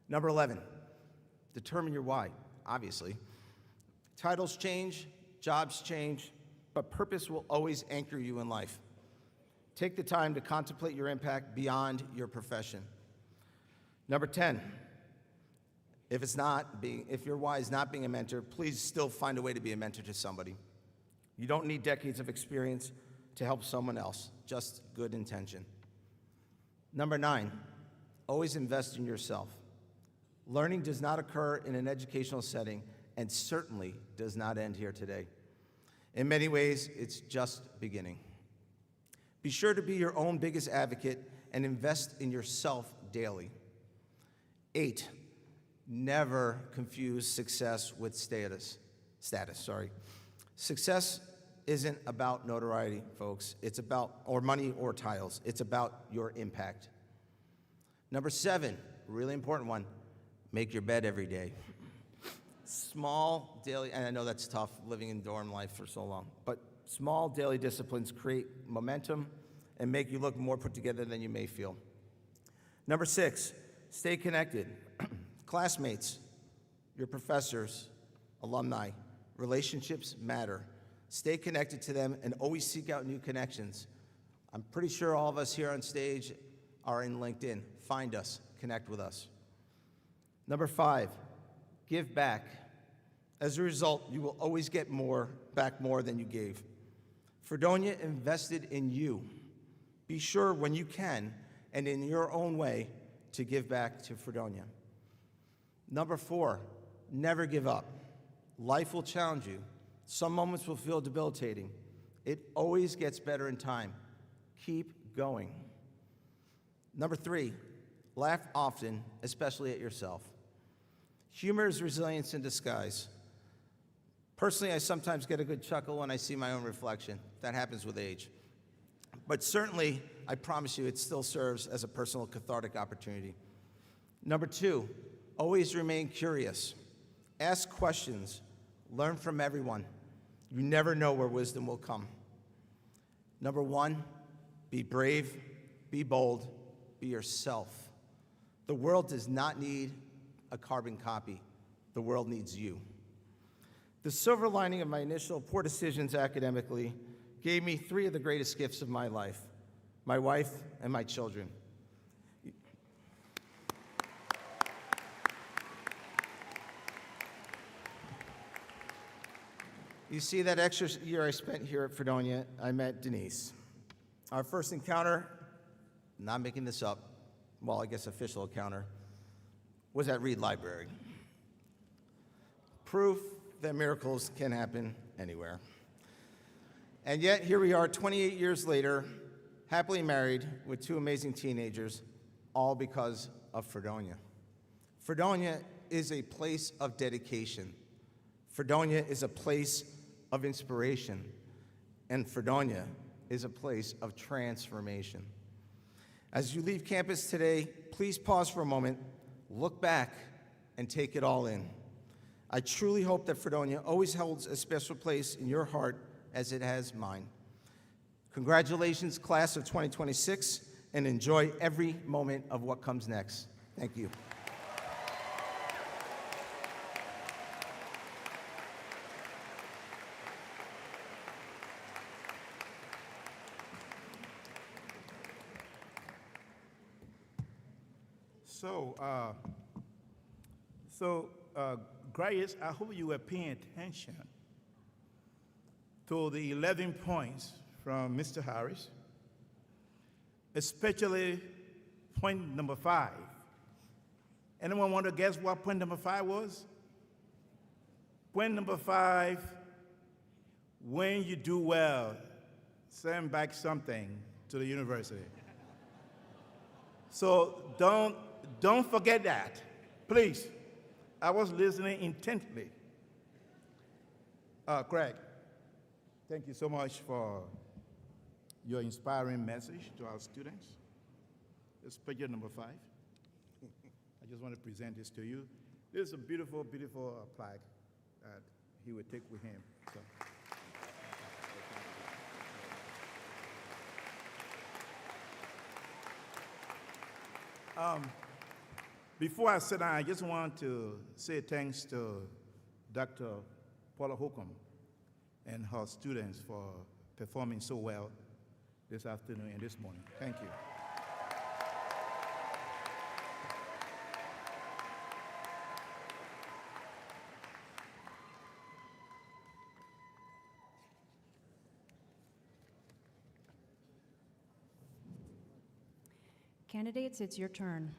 Number 11, determine your why, obviously. Titles change, jobs change, but purpose will always anchor you in life. Take the time to contemplate your impact beyond your profession. Number 10, if your why is not being a mentor, please still find a way to be a mentor to somebody. You don't need decades of experience to help someone else, just good intention. Number 9, always invest in yourself. Learning does not occur in an educational setting, and certainly does not end here today. In many ways, it's just beginning. Be sure to be your own biggest advocate and invest in yourself daily. 8, never confuse success with status. Success isn't about notoriety, folks. It's about, or money or titles. It's about your impact. Number 7, really important one, make your bed every day. Small daily, and I know that's tough living in dorm life for so long, but small daily disciplines create momentum and make you look more put together than you may feel. Number 6, stay connected. Classmates, your professors, alumni, relationships matter. Stay connected to them and always seek out new connections. I'm pretty sure all of us here on stage are in LinkedIn. Find us, connect with us. Number 5, give back. As a result, you will always get back more than you gave. Fredonia invested in you. Be sure when you can, and in your own way, to give back to Fredonia. Number 4, never give up. Life will challenge you. Some moments will feel debilitating. It always gets better in time. Keep going. Number 3, laugh often, especially at yourself. Humor is resilience in disguise. Personally, I sometimes get a good chuckle when I see my own reflection. That happens with age. But certainly, I promise you, it still serves as a personal cathartic opportunity. Number 2, always remain curious. Ask questions. Learn from everyone. You never know where wisdom will come. Number 1, be brave, be bold, be yourself. The world does not need a carbon copy. The world needs you. The silver lining of my initial poor decisions academically gave me 3 of the greatest gifts of my life, my wife and my children. You see, that extra year I spent here at Fredonia, I met Denise. Our first encounter, not making this up, well, I guess official encounter, was at Reed Library. Proof that miracles can happen anywhere. And yet, here we are 28 years later, happily married with 2 amazing teenagers, all because of Fredonia. Fredonia is a place of dedication. Fredonia is a place of inspiration. And Fredonia is a place of transformation. As you leave campus today, please pause for a moment, look back, and take it all in. I truly hope that Fredonia always holds a special place in your heart as it has mine. Congratulations, class of 2026, and enjoy every moment of what comes next. Thank you. Graduates, I hope you were paying attention to the 11 points from Mr. Harris, especially point number 5. Anyone want to guess what point number 5 was? Point number 5, when you do well, send back something to the university. So don't forget that, please. I was listening intently. Craig, thank you so much for your inspiring message to our students. Especially number 5. I just want to present this to you. This is a beautiful, beautiful plaque that he would take with him. So. Before I sit down, I just want to say thanks to Dr. Paula Holcomb and her students for performing so well this afternoon and this morning. Thank you. Candidates, it's your turn.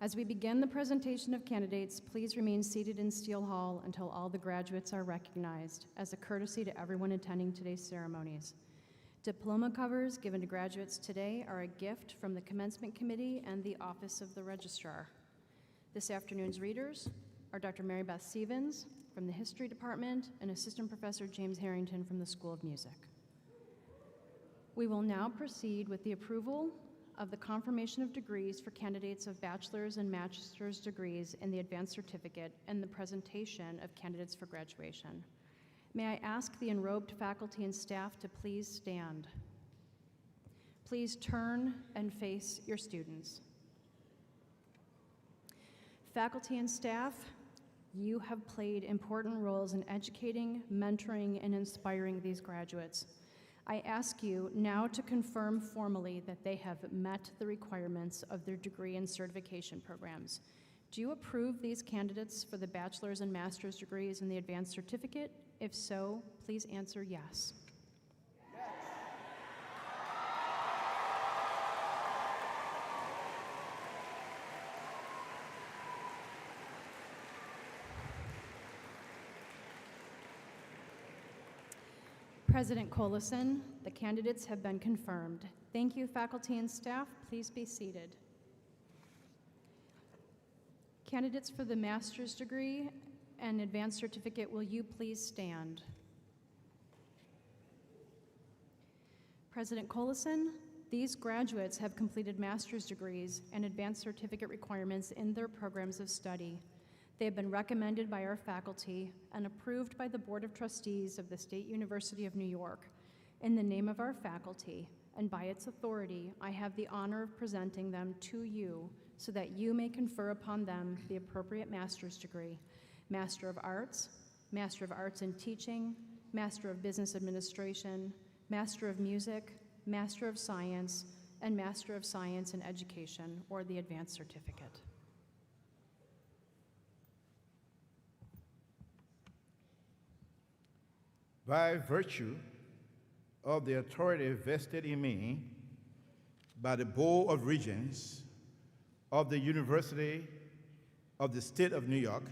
As we begin the presentation of candidates, please remain seated in Steele Hall until all the graduates are recognized, as a courtesy to everyone attending today's ceremonies. Diploma covers given to graduates today are a gift from the Commencement Committee and the Office of the Registrar. This afternoon's readers are Dr. Mary Beth Stevens from the History Department and Assistant Professor James Harrington from the School of Music. We will now proceed with the approval of the confirmation of degrees for candidates of bachelor's and master's degrees in the advanced certificate and the presentation of candidates for graduation. May I ask the enrobed faculty and staff to please stand. Please turn and face your students. Faculty and staff, you have played important roles in educating, mentoring, and inspiring these graduates. I ask you now to confirm formally that they have met the requirements of their degree and certification programs. Do you approve these candidates for the bachelor's and master's degrees in the advanced certificate? If so, please answer yes. President Collison, the candidates have been confirmed. Thank you, faculty and staff. Please be seated. Candidates for the master's degree and advanced certificate, will you please stand? President Collison, these graduates have completed master's degrees and advanced certificate requirements in their programs of study. They have been recommended by our faculty and approved by the Board of Trustees of the State University of New York. In the name of our faculty and by its authority, I have the honor of presenting them to you so that you may confer upon them the appropriate master's degree: Master of Arts in Teaching, Master of Business Administration, Master of Music, Master of Science, and Master of Science in Education, or the Advanced Certificate. By virtue of the authority vested in me by the Board of Regents of the University of the State of New York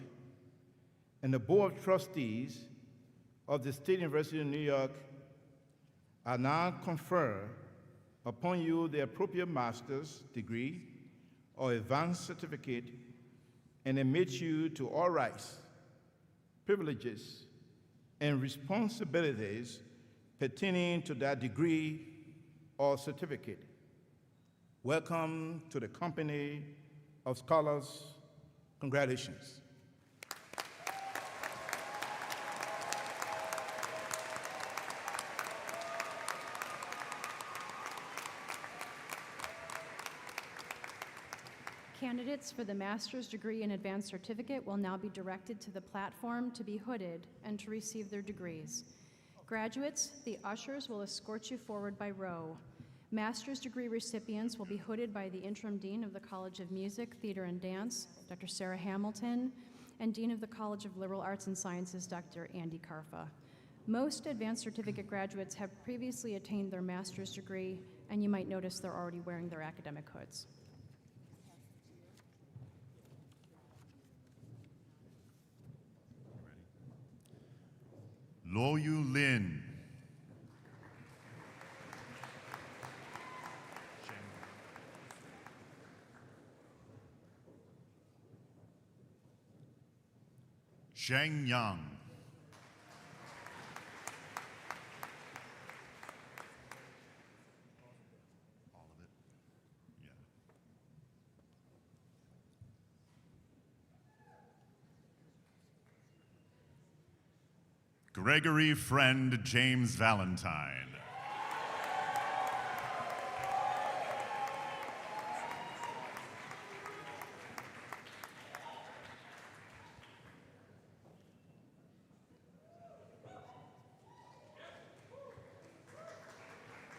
and the Board of Trustees of the State University of New York, I now confer upon you the appropriate master's degree or advanced certificate and admit you to all rights, privileges, and responsibilities pertaining to that degree or certificate. Welcome to the company of scholars. Congratulations. Candidates for the master's degree and advanced certificate will now be directed to the platform to be hooded and to receive their degrees. Graduates, the ushers will escort you forward by row. Master's degree recipients will be hooded by the Interim Dean of the College of Music, Theater, and Dance, Dr. Sarah Hamilton, and Dean of the College of Liberal Arts and Sciences, Dr. Andy Carfa. Most advanced certificate graduates have previously attained their master's degree, and you might notice they're already wearing their academic hoods. Lo Yu Lin. Sheng Yang. All of it? Yeah. Gregory Friend James Valentine.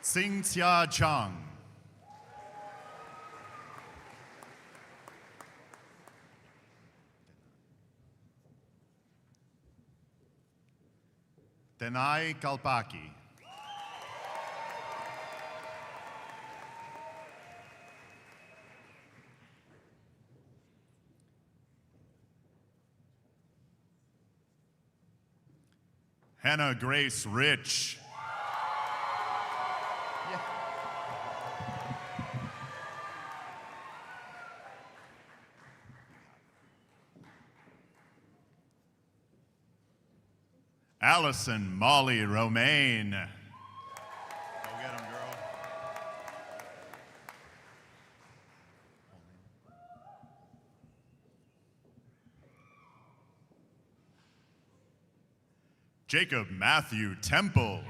Sing Tia Chang. Denai Kalpaki. Hannah Grace Rich. Allison Molly Romaine. Go get 'em, girl. Jacob Matthew Temple.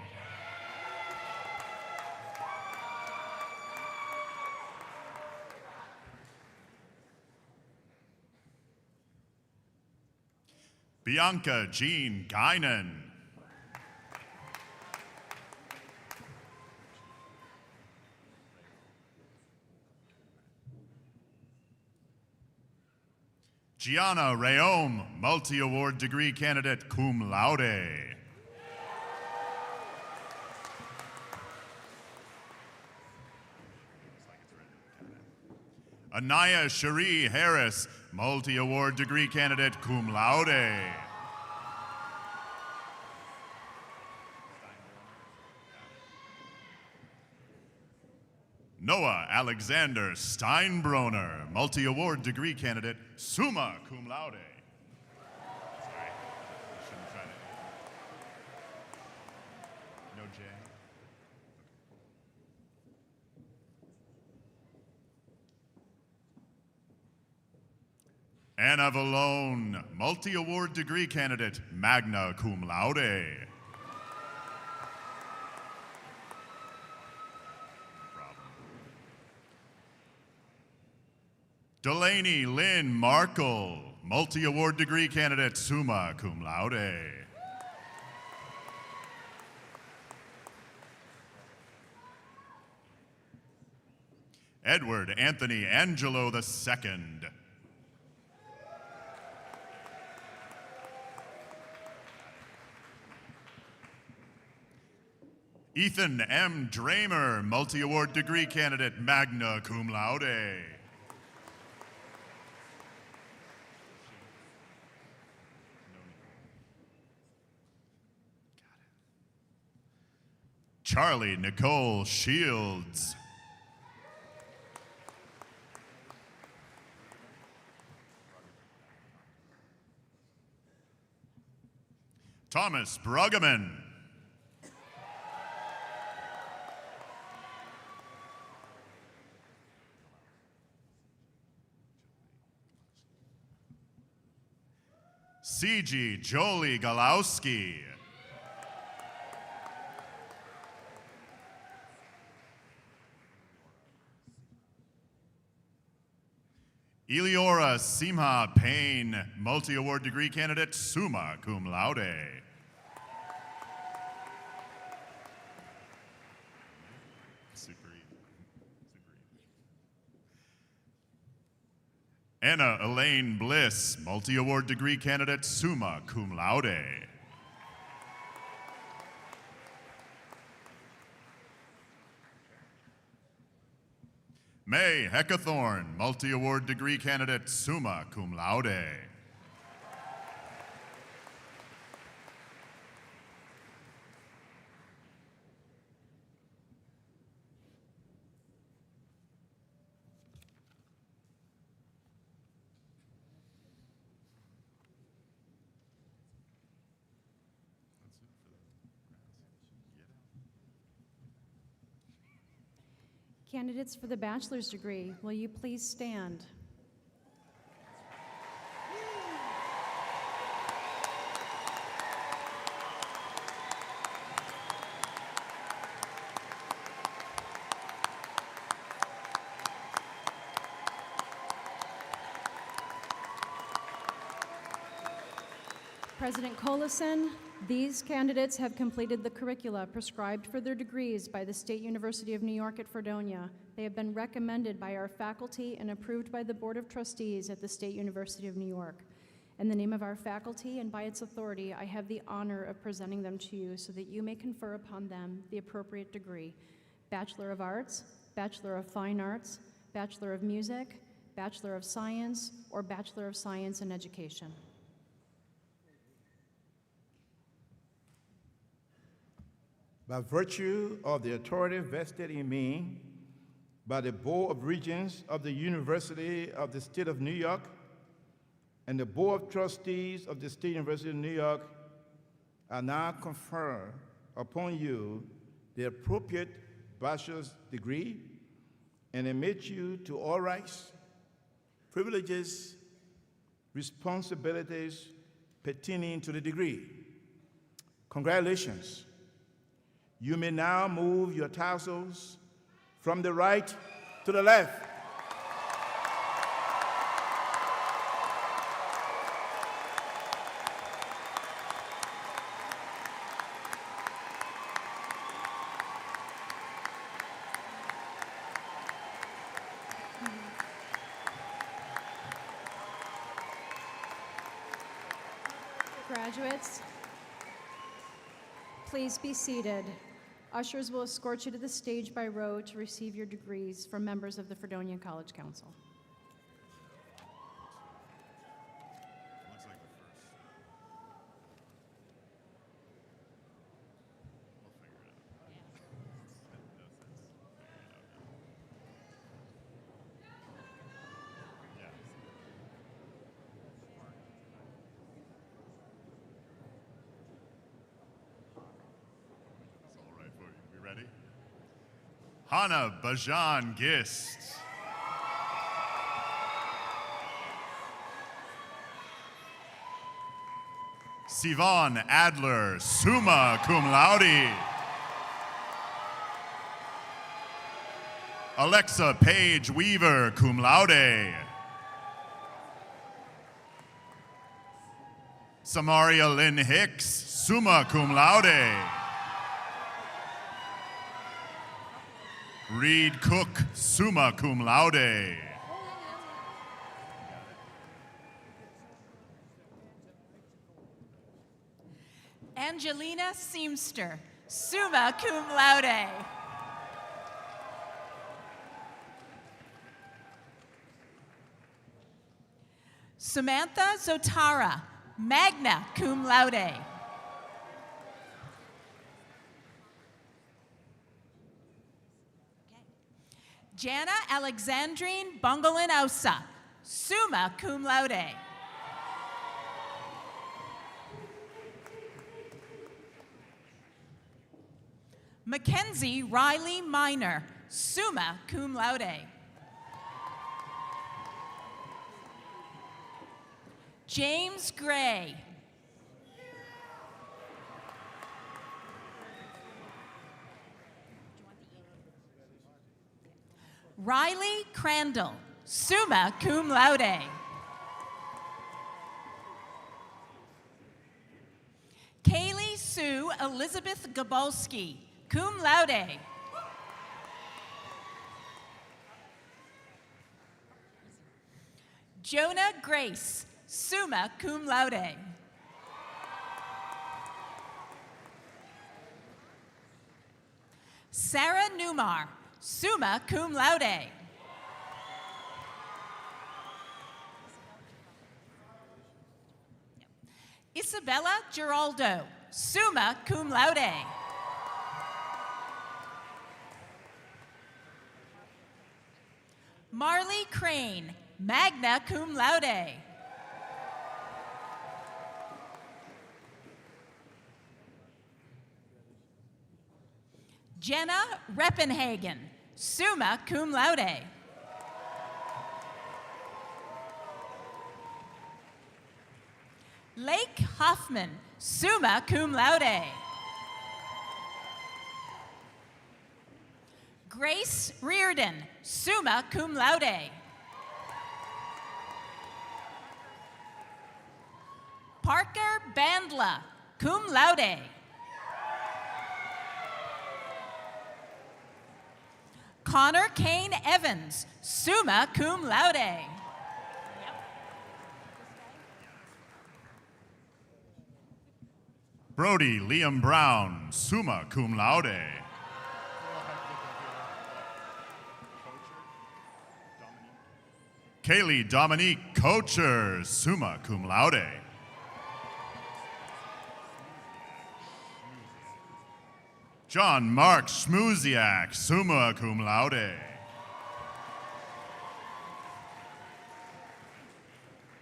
Bianca Jean Guinan. Gianna Rayom, multi-award degree candidate, cum laude. Anaya Cherie Harris, multi-award degree candidate, cum laude. Noah Alexander Steinbroner, multi-award degree candidate, summa cum laude. Sorry, I shouldn't try to. No J. Anna Vallone, multi-award degree candidate, magna cum laude. Delaney Lynn Markle, multi-award degree candidate, summa cum laude. Edward Anthony Angelo II. Ethan M. Dramer, multi-award degree candidate, magna cum laude. Charlie Nicole Shields. Thomas Bruggeman. C.G. Jolie Galowski. Eliora Simha Payne, multi-award degree candidate, summa cum laude. Super easy. Anna Elaine Bliss, multi-award degree candidate, summa cum laude. May Heckathorn, multi-award degree candidate, summa cum laude. Candidates for the bachelor's degree, will you please stand? President Collison, these candidates have completed the curricula prescribed for their degrees by the State University of New York at Fredonia. They have been recommended by our faculty and approved by the Board of Trustees at the State University of New York. In the name of our faculty and by its authority, I have the honor of presenting them to you so that you may confer upon them the appropriate degree: Bachelor of Arts, Bachelor of Fine Arts, Bachelor of Music, Bachelor of Science, or Bachelor of Science in Education. by virtue of the authority vested in me by the Board of Regents of the University of the State of New York and the Board of Trustees of the State University of New York, I now confer upon you the appropriate bachelor's degree and admit you to all rights, privileges, responsibilities pertaining to the degree. Congratulations. You may now move your tassels from the right to the left. Graduates, please be seated. Ushers will escort you to the stage by row to receive your degrees from members of the Fredonia College Council. Looks like the first. We'll figure it out. Yeah. It's all right for you. We ready? Hannah Bajan Gist. Sivan Adler, summa cum laude. Alexa Page Weaver, cum laude. Samaria Lynn Hicks, summa cum laude. Reed Cook, summa cum laude. Angelina Seamster, summa cum laude. Samantha Zotara, magna cum laude. Jana Alexandrine Bungalinausa, summa cum laude. Mackenzie Riley Minor, summa cum laude. James Gray. Riley Crandall, summa cum laude. Kaylee Sue Elizabeth Gabolski, cum laude. Jonah Grace, summa cum laude. Sarah Newmar, summa cum laude. Isabella Giraldo, summa cum laude. Marley Crane, magna cum laude. Jenna Reppenhagen, summa cum laude. Lake Hoffman, summa cum laude. Grace Reardon, summa cum laude. Parker Bandla, cum laude. Connor Kane Evans, summa cum laude. Brody Liam Brown, summa cum laude. Kaylee Dominique Kocher, summa cum laude. John Mark Schmuziak, summa cum laude.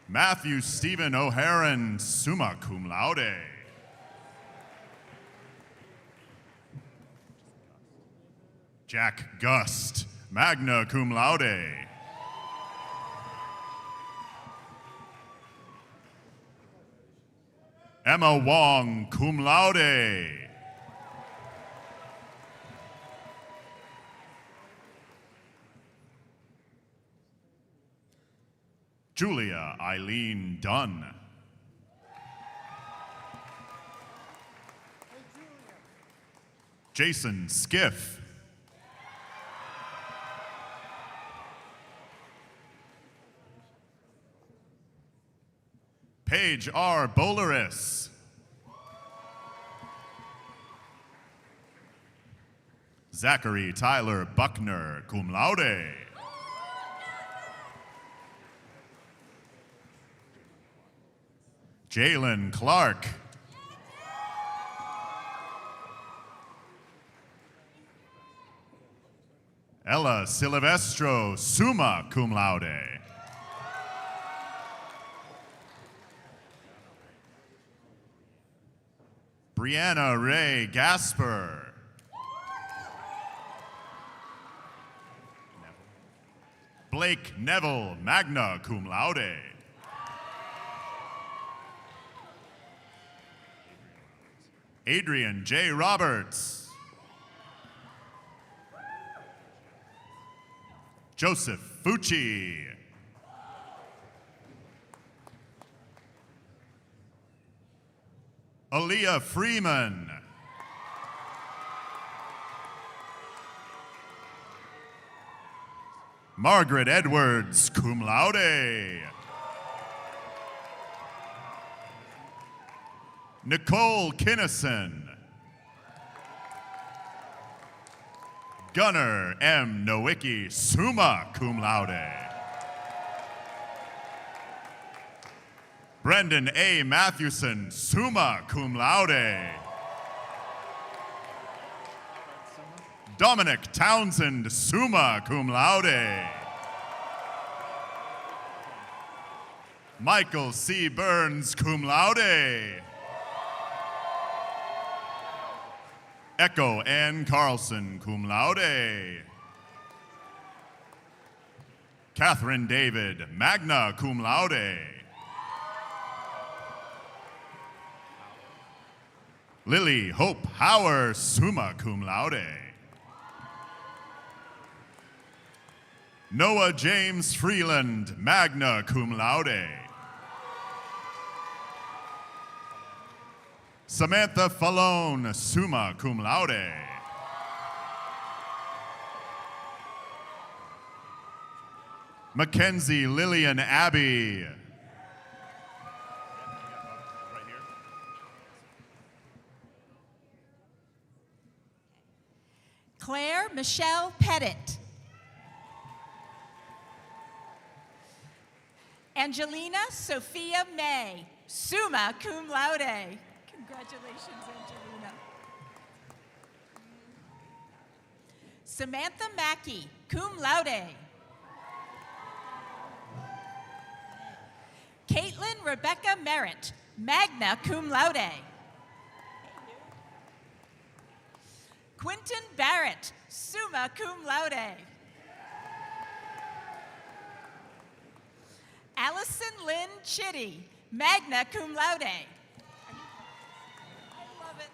Matthew Stephen O'Haran, summa cum laude. Jack Gust, magna cum laude. Emma Wong, cum laude. Julia Eileen Dunn. Jason Skiff. Paige R. Bolaris. Zachary Tyler Buckner, cum laude. Jalen Clark. Ella Silvestro, summa cum laude. Brianna Ray Gasper. Blake Neville, magna cum laude. Adrian J. Roberts. Joseph Fucci. Aaliyah Freeman. Margaret Edwards, cum laude. Nicole Kinnison. Gunnar M. Nowicki, summa cum laude. Brendan A. Mathewson, summa cum laude. Dominic Townsend, summa cum laude. Michael C. Burns, cum laude. Echo Ann Carlson, cum laude. Catherine David, magna cum laude. Lily Hope Hauer, summa cum laude. Noah James Freeland, magna cum laude. Samantha Falone, summa cum laude. Mackenzie Lillian Abbey. Claire Michelle Pettit. Angelina Sophia May, summa cum laude. Congratulations, Angelina. Samantha Mackey, cum laude. Caitlin Rebecca Merritt, magna cum laude. Quentin Barrett, summa cum laude. Allison Lynn Chitty, magna cum laude. I love it.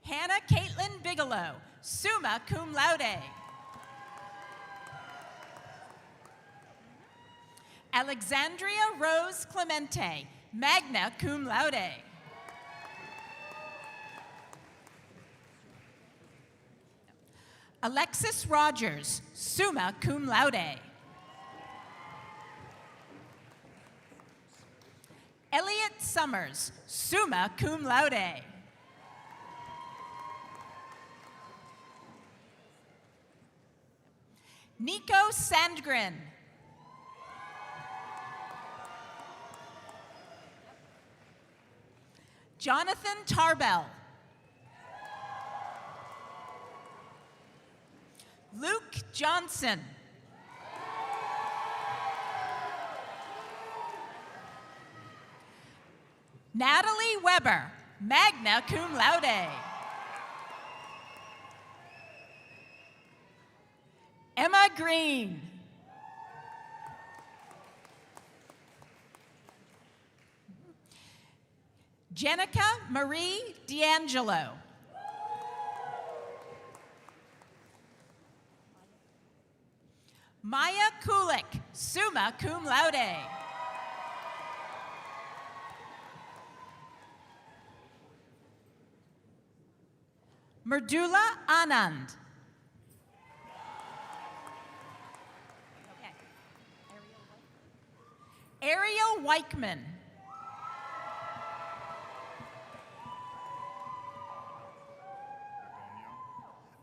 Hannah Caitlin Bigelow, summa cum laude. Alexandria Rose Clemente, magna cum laude. Alexis Rogers, summa cum laude. Elliot Summers, summa cum laude. Nico Sandgren. Jonathan Tarbell. Luke Johnson. Natalie Weber, magna cum laude. Emma Green. Jenica Marie D'Angelo. Maya Kulik, summa cum laude. Merdula Anand. Ariel Weichman.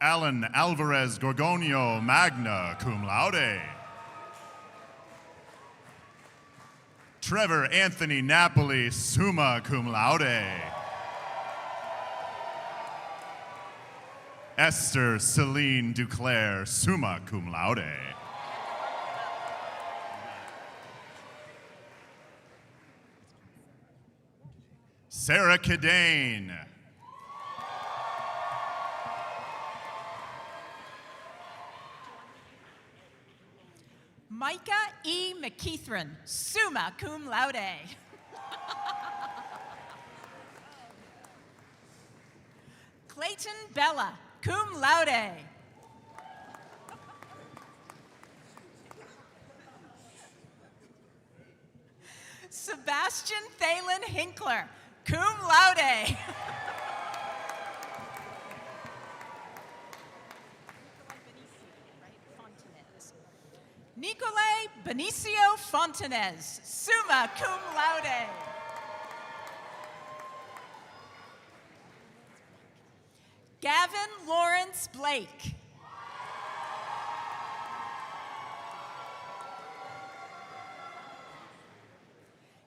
Alan Alvarez Gorgonio, magna cum laude. Trevor Anthony Napoli, summa cum laude. Esther Celine Duclair, summa cum laude. Sarah Cadane. Micah E. McKeithran, summa cum laude. Clayton Bella, cum laude. Sebastian Thalen Hinkler, cum laude. Nicolai Benicio Fontanez, summa cum laude. Gavin Lawrence Blake.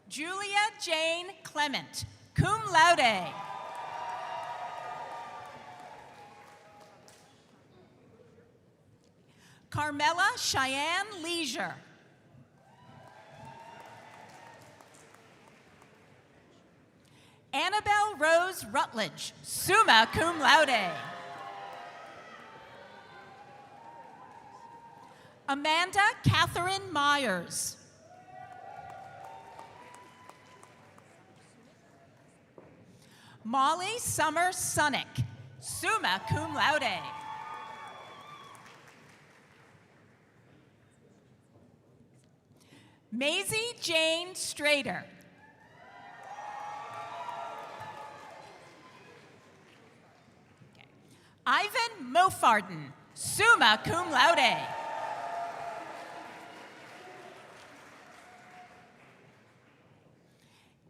Julia Jane Clement, cum laude. Carmela Cheyenne Leisure. Annabelle Rose Rutledge, summa cum laude. Amanda Catherine Myers. Molly Summer Sunick, summa cum laude. Maisie Jane Strader. Okay. Ivan Mofarden, summa cum laude.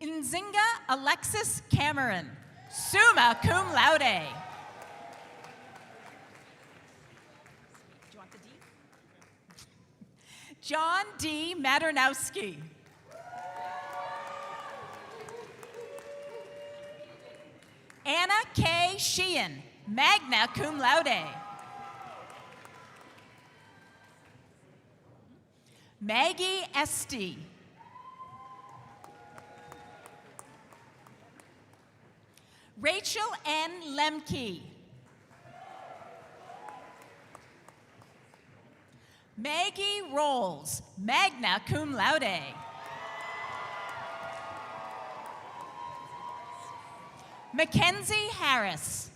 Nzinga Alexis Cameron, summa cum laude. Do you want the D? John D. Maternowski. Anna K. Sheehan, magna cum laude. Maggie Esty. Rachel N. Lemke. Maggie Rolls, magna cum laude. Mackenzie Harris.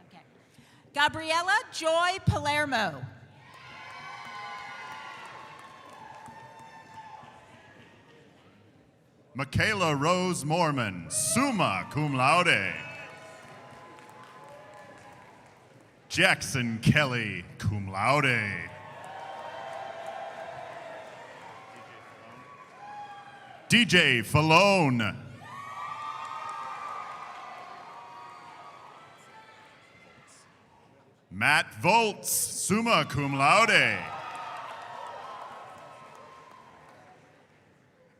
Okay. Gabriella Joy Palermo. Michaela Rose Mormon, summa cum laude. Jackson Kelly, cum laude. DJ Falone. Matt Volts, summa cum laude.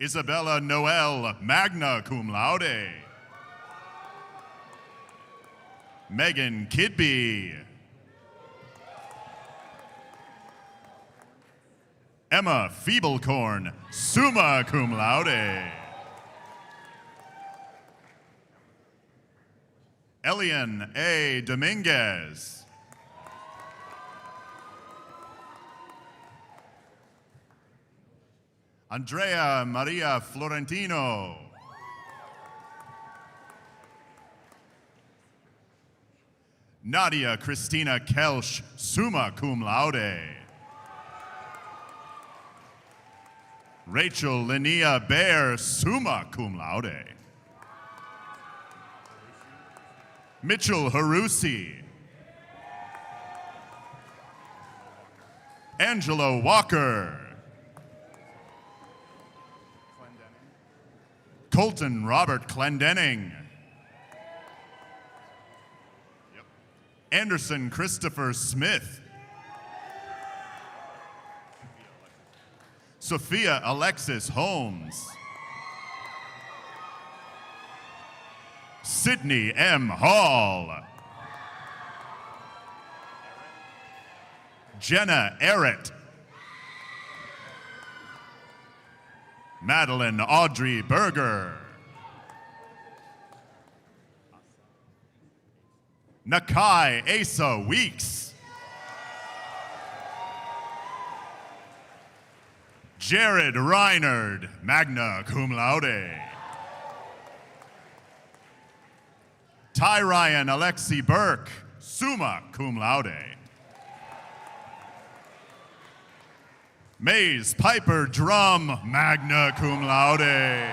Isabella Noel, magna cum laude. Megan Kidby. Emma Feeblecorn, summa cum laude. Elian A. Dominguez. Andrea Maria Florentino. Nadia Christina Kelsch, summa cum laude. Rachel Linnea Baer, summa cum laude. Mitchell Harusi. Angela Walker. Colton Robert Clendenning. Anderson Christopher Smith. Sophia Alexis Holmes. Sydney M. Hall. Jenna Errett. Madeline Audrey Berger. Nakai Asa Weeks. Jared Reinard, magna cum laude. Ty Ryan Alexi Burke, summa cum laude. Mays Piper Drum, magna cum laude.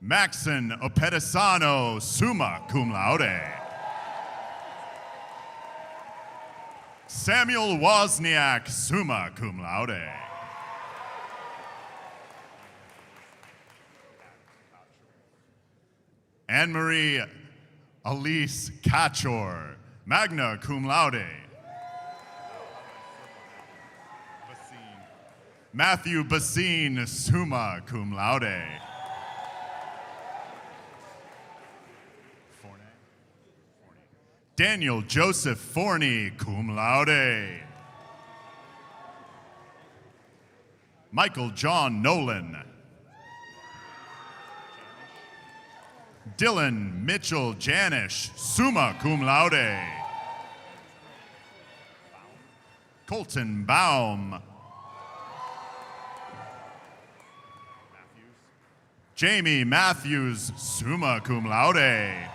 Maxon Opedisano, summa cum laude. Samuel Wozniak, summa cum laude. Anne-Marie Elise Kachor, magna cum laude. Matthew Basine, summa cum laude. Daniel Joseph Forney, cum laude. Michael John Nolan. Dylan Mitchell Janish, summa cum laude. Colton Baum. Jamie Matthews, summa cum laude.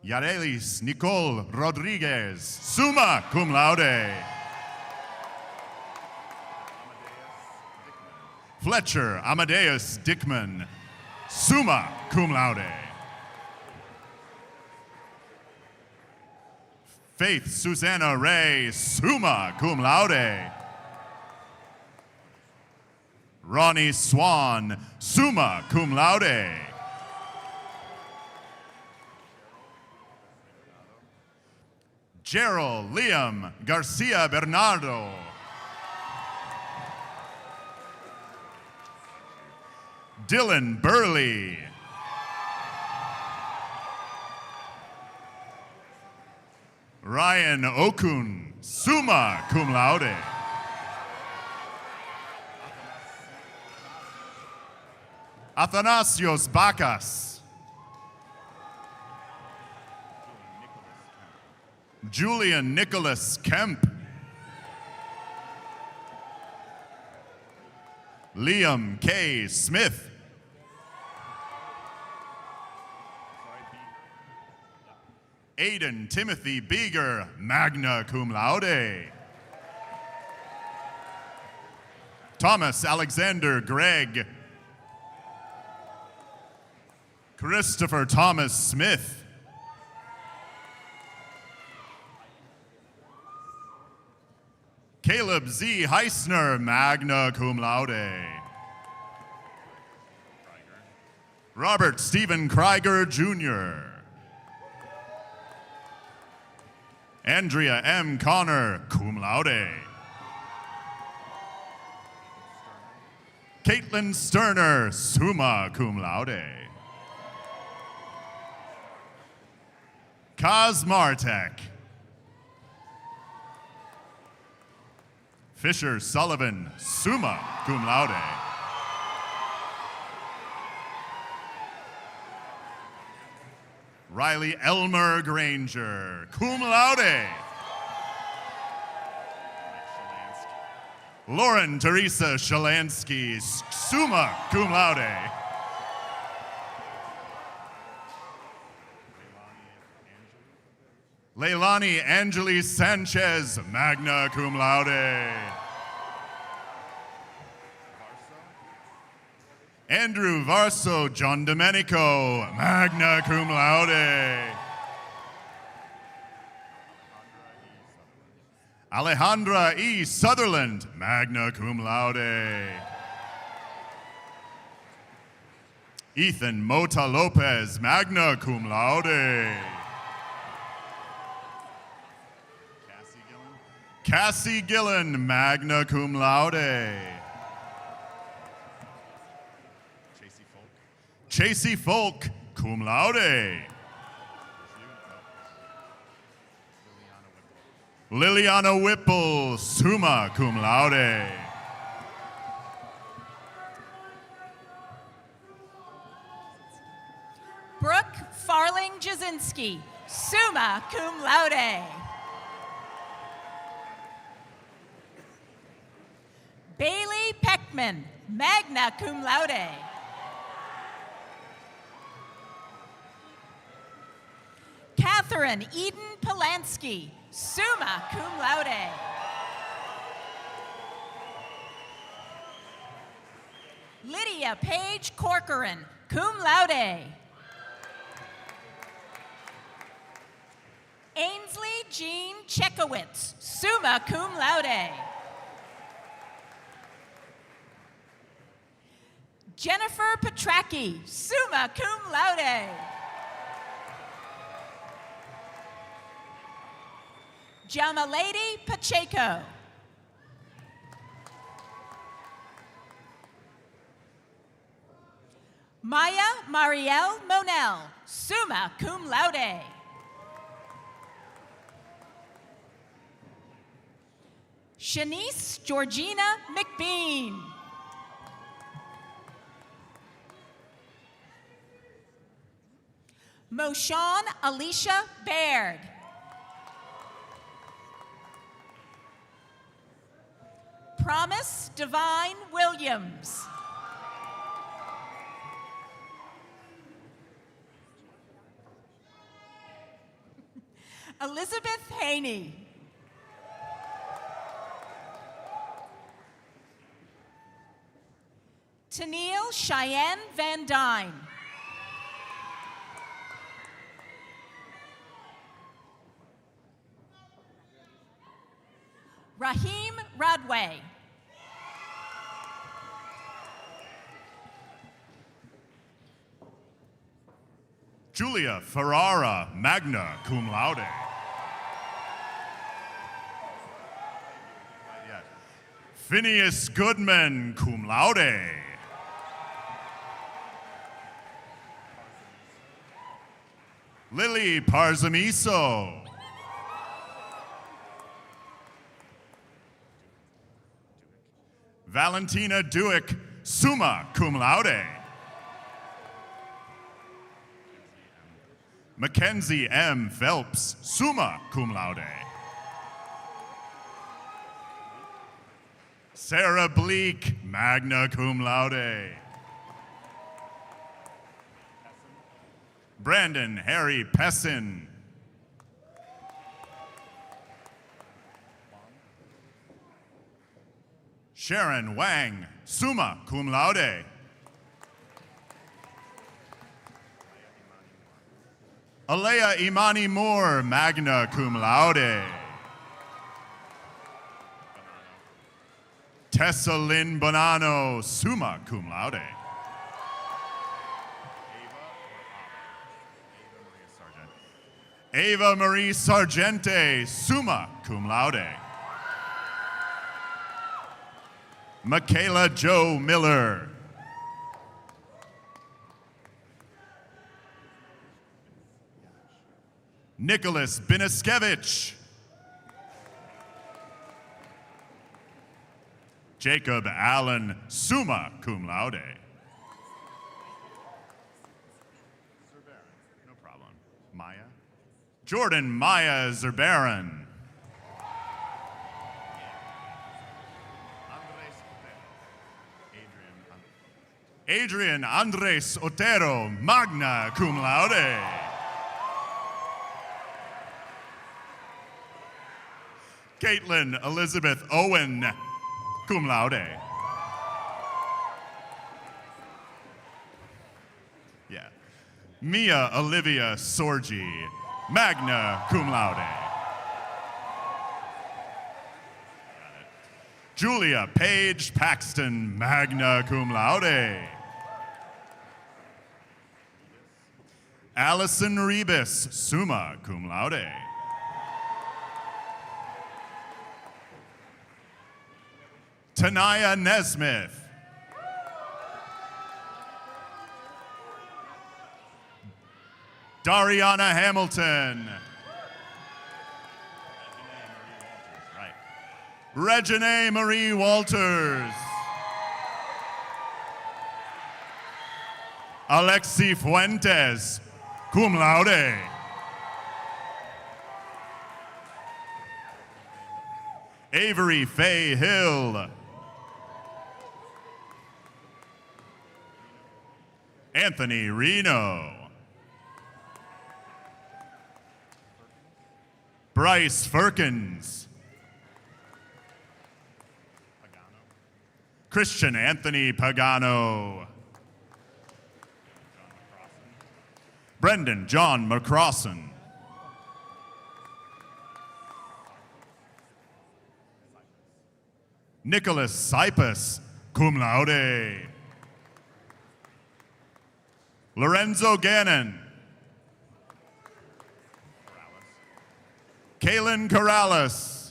Yarelis Nicole Rodriguez, summa cum laude. Fletcher Amadeus Dickman, summa cum laude. Faith Susanna Ray, summa cum laude. Ronnie Swan, summa cum laude. Gerald Liam Garcia Bernardo. Dylan Burley. Ryan Okun, summa cum laude. Athanasios Bacchus. Julian Nicholas Kemp. Liam K. Smith. Aiden Timothy Beeger, magna cum laude. Thomas Alexander Gregg. Christopher Thomas Smith. Caleb Z. Heisner, magna cum laude. Robert Stephen Krieger, Jr. Andrea M. Connor, cum laude. Caitlin Sterner, summa cum laude. Kaz Martek. Fisher Sullivan, summa cum laude. Riley Elmer Granger, cum laude. Lauren Teresa Shalansky, summa cum laude. Leilani Angelis Sanchez, magna cum laude. Andrew Varso John Domenico, magna cum laude. Alejandra E. Sutherland, magna cum laude. Ethan Mota Lopez, magna cum laude. Cassie Gillen, magna cum laude. Chasey Folk, cum laude. Liliana Whipple, summa cum laude. Brooke Farling Jasinski, summa cum laude. Bailey Peckman, magna cum laude. Catherine Eden Polanski, summa cum laude. Lydia Page Corcoran, cum laude. Ainsley Jean Chekowitz, summa cum laude. Jennifer Petracki, summa cum laude. Jamalady Pacheco. Maya Marielle Monel, summa cum laude. Shanice Georgina McBean. Moshawn Alicia Baird. Promise Divine Williams. Elizabeth Haney. Tennille Cheyenne Van Dyne. Raheem Rodway. Julia Ferrara, magna cum laude. Phineas Goodman, cum laude. Lily Parzamiso. Valentina Duick, summa cum laude. Mackenzie M. Phelps, summa cum laude. Sarah Bleak, magna cum laude. Brandon Harry Pessin. Sharon Wang, summa cum laude. Alea Imani Moore, magna cum laude. Tessa Lynn Bonanno, summa cum laude. Ava Marie Sargente, summa cum laude. Michaela Jo Miller. Nicholas Biniskevich. Jacob Allen, summa cum laude. No problem. Maya. Jordan Maya Zerbaran. Adrian Andres Otero, magna cum laude. Caitlin Elizabeth Owen, cum laude. Yeah. Mia Olivia Sorgi, magna cum laude. Julia Paige Paxton, magna cum laude. Allison Rebus, summa cum laude. Tanaya Nesmith. Dariana Hamilton. Regine Marie Walters. Alexi Fuentes, cum laude. Avery Faye Hill. Anthony Reno. Bryce Firkins. Christian Anthony Pagano. Brendan John McCrossan. Nicholas Sipus, cum laude. Lorenzo Gannon. Kaylin Corrales.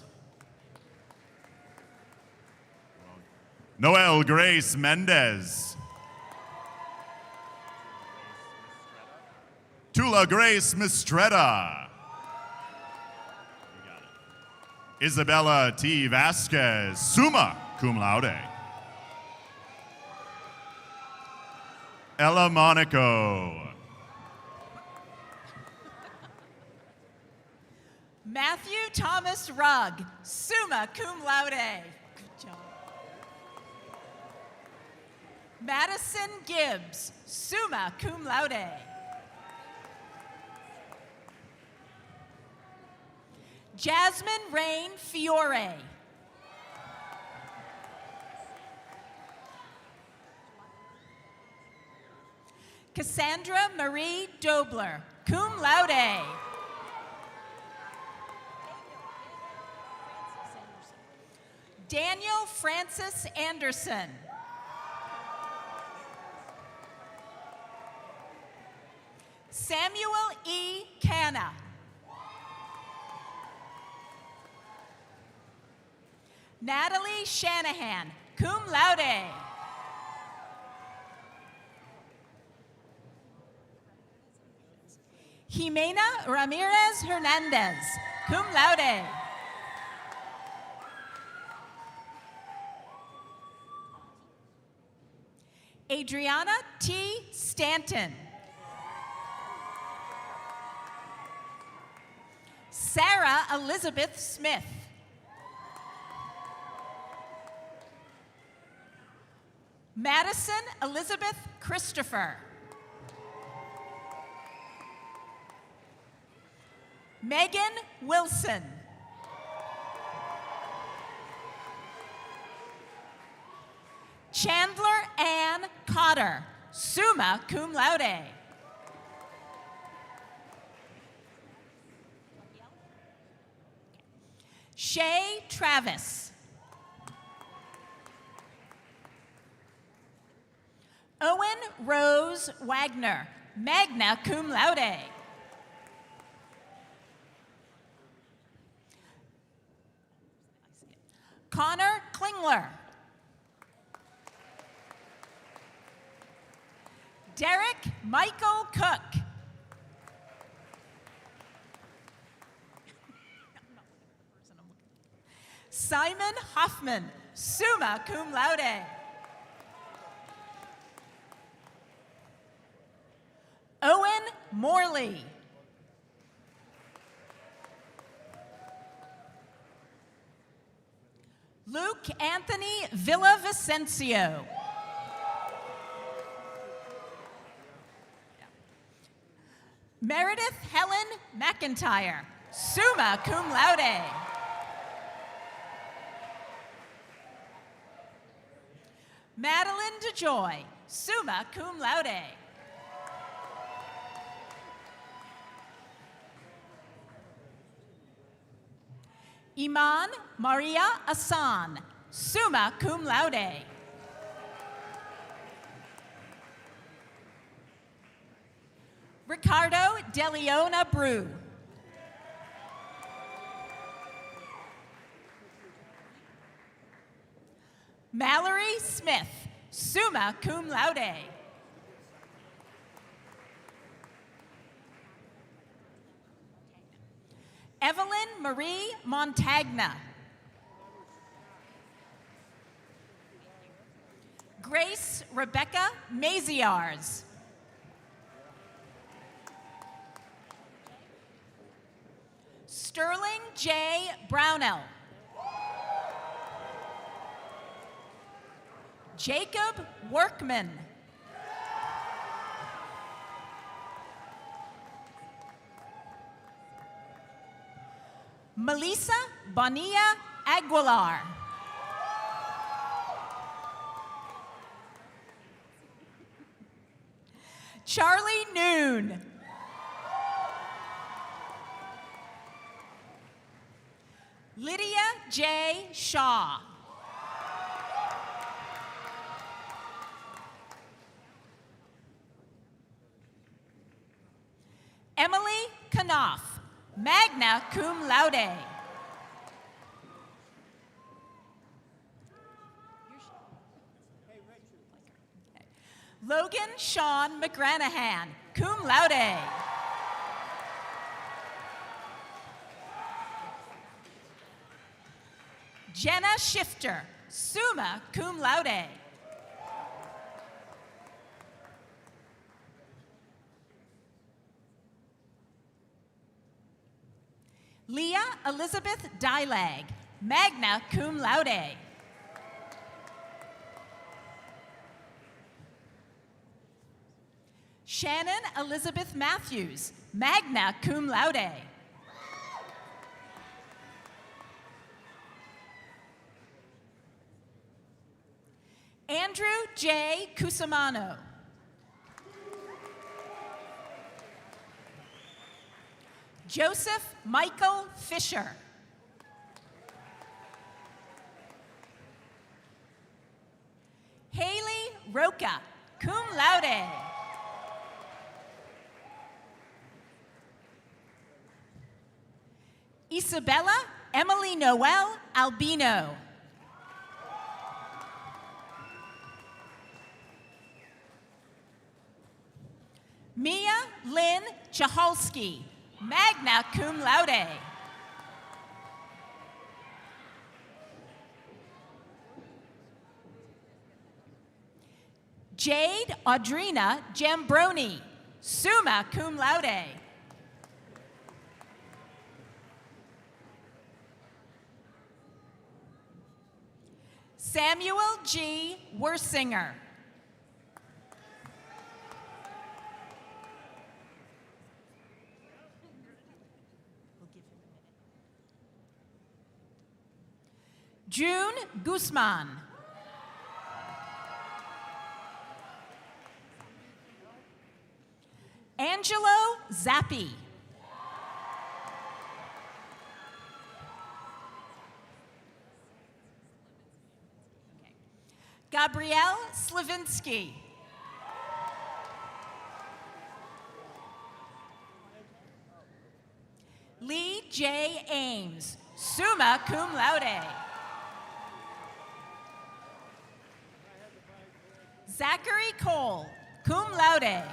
Noel Grace Mendez. Tula Grace Mistretta. Isabella T. Vasquez, summa cum laude. Ella Monaco. Matthew Thomas Rugg, summa cum laude. Good job. Madison Gibbs, summa cum laude. Jasmine Rain Fiore. Cassandra Marie Dobler, cum laude. Daniel Francis Anderson. Samuel E. Canna. Natalie Shanahan, cum laude. Jimena Ramirez Hernandez, cum laude. Adriana T. Stanton. Sarah Elizabeth Smith. Madison Elizabeth Christopher. Megan Wilson. Chandler Ann Cotter, summa cum laude. Shay Travis. Owen Rose Wagner, magna cum laude. Connor Klingler. Derek Michael Cook. Simon Hoffman, summa cum laude. Owen Morley. Luke Anthony Villavicencio. Meredith Helen McIntyre, summa cum laude. Madeline DeJoy, summa cum laude. Iman Maria Asan, summa cum laude. Ricardo DeLeona Brew. Mallory Smith, summa cum laude. Evelyn Marie Montagna. Grace Rebecca Maziars. Sterling J. Brownell. Jacob Workman. Melissa Bonilla Aguilar. Charlie Noon. Lydia J. Shaw. Emily Knopf, magna cum laude. Logan Sean McGranahan, cum laude. Jenna Shifter, summa cum laude. Leah Elizabeth Dylag, magna cum laude. Shannon Elizabeth Matthews, magna cum laude. Andrew J. Cusimano. Joseph Michael Fisher. Haley Roca, cum laude. Isabella Emily Noel Albino. Mia Lynn Chahalski, magna cum laude. Jade Audrina Jambroni, summa cum laude. Samuel G. Wersinger. June Guzman. Angelo Zappi. Gabrielle Slavinsky. Lee J. Ames, summa cum laude. Zachary Cole, cum laude.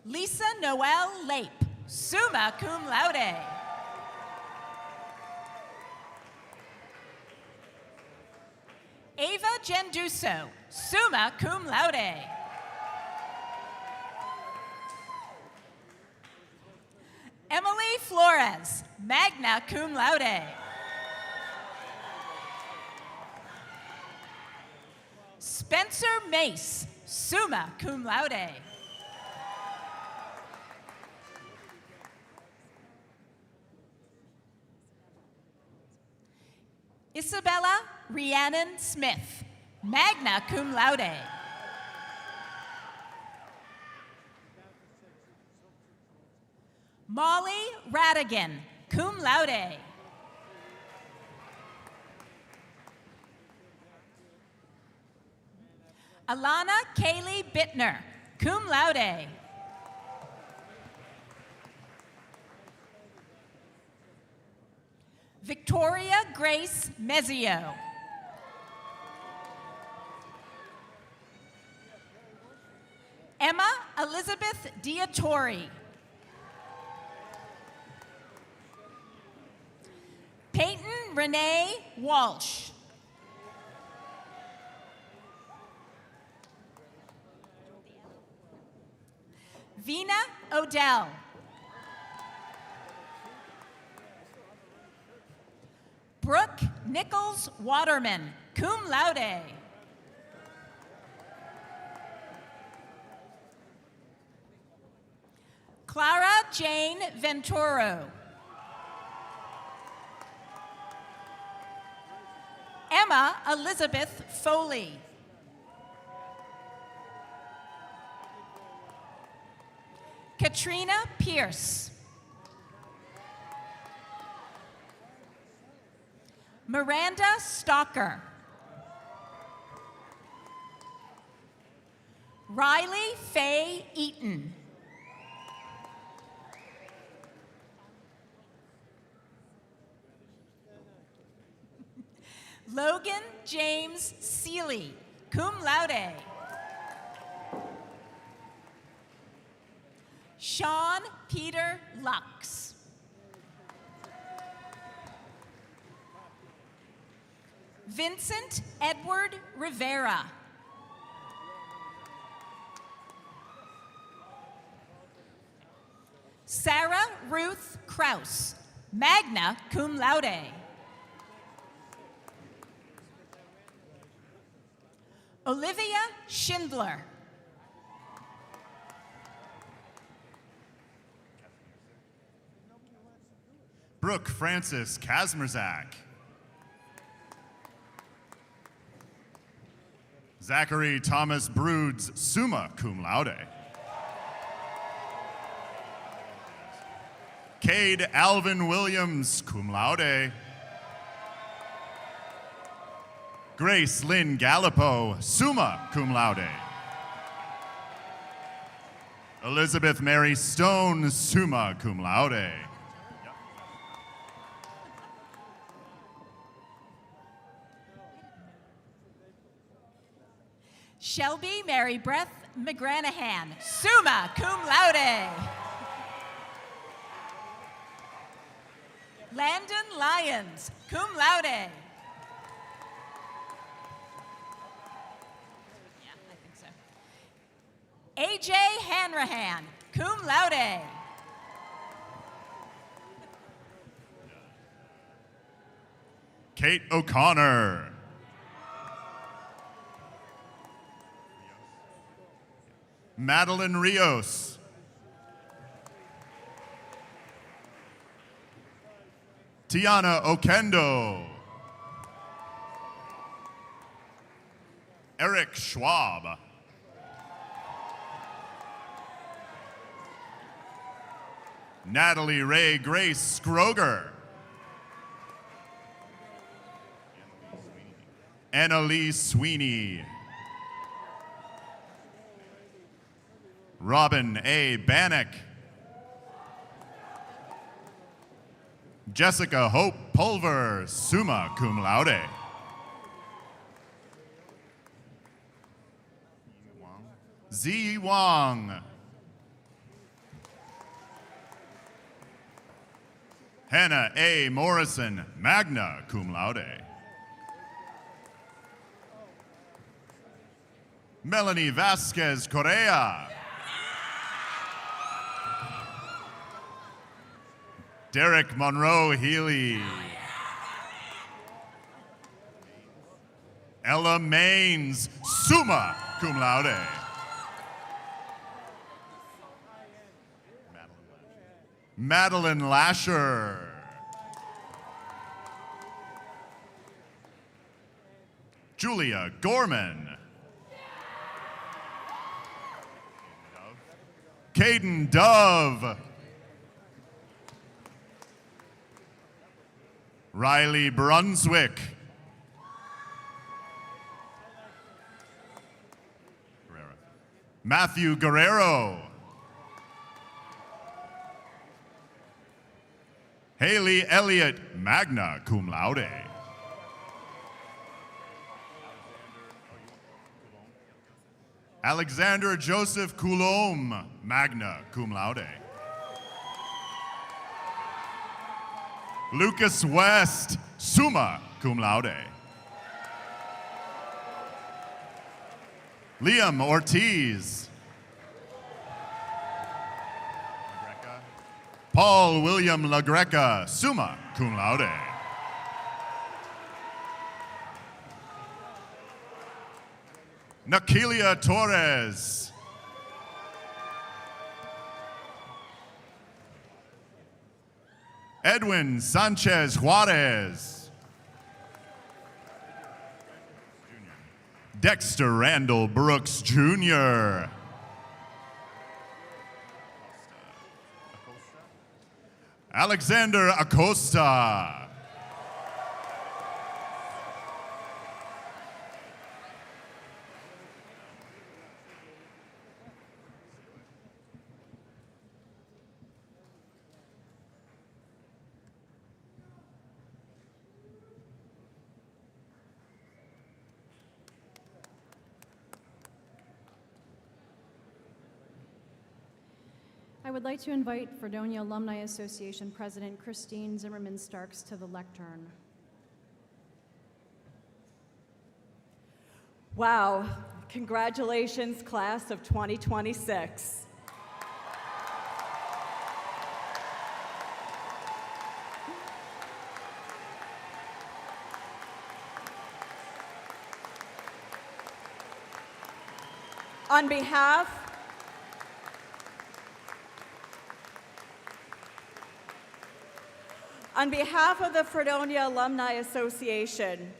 Lisa Noel Lape, summa cum laude. Ava Genduso, summa cum laude. Emily Flores, magna cum laude. Spencer Mace, summa cum laude. Isabella Rhiannon Smith, magna cum laude. Molly Radigan, cum laude. Alana Kaylee Bittner, cum laude. Victoria Grace Mezio. Emma Elizabeth Diatori. Peyton Renee Walsh. Vina Odell. Brooke Nichols Waterman, cum laude. Clara Jane Venturo. Emma Elizabeth Foley. Katrina Pierce. Miranda Stalker. Riley Faye Eaton. Logan James Seeley, cum laude. Sean Peter Lux. Vincent Edward Rivera. Sarah Ruth Kraus, magna cum laude. Olivia Schindler. Brooke Francis Kazmerzak. Zachary Thomas Broods, summa cum laude. Cade Alvin Williams, cum laude. Grace Lynn Gallipo, summa cum laude. Elizabeth Mary Stone, summa cum laude. Shelby Mary Breath McGranahan, summa cum laude. Landon Lyons, cum laude. Yeah, I think so. AJ Hanrahan, cum laude. Kate O'Connor. Madeline Rios. Tiana Okendo. Eric Schwab. Natalie Ray Grace Scroger. Annalie Sweeney. Robin A. Bannock. Jessica Hope Pulver, summa cum laude. Z Wong. Hannah A. Morrison, magna cum laude. Melanie Vasquez Correa. Derek Monroe Healy. Ella Maines, summa cum laude. Madeline Lasher. Julia Gorman. Caden Dove. Riley Brunswick. Matthew Guerrero. Haley Elliott, magna cum laude. Alexander Joseph Coulombe, magna cum laude. Lucas West, summa cum laude. Liam Ortiz. Paul William LaGreca, summa cum laude. Nakilia Torres. Edwin Sanchez Juarez. Dexter Randall Brooks Jr. Alexander Acosta. I would like to invite Fredonia Alumni Association President Christine Zimmerman Starks to the lectern. Wow, congratulations, class of 2026. On behalf of the Fredonia Alumni Association,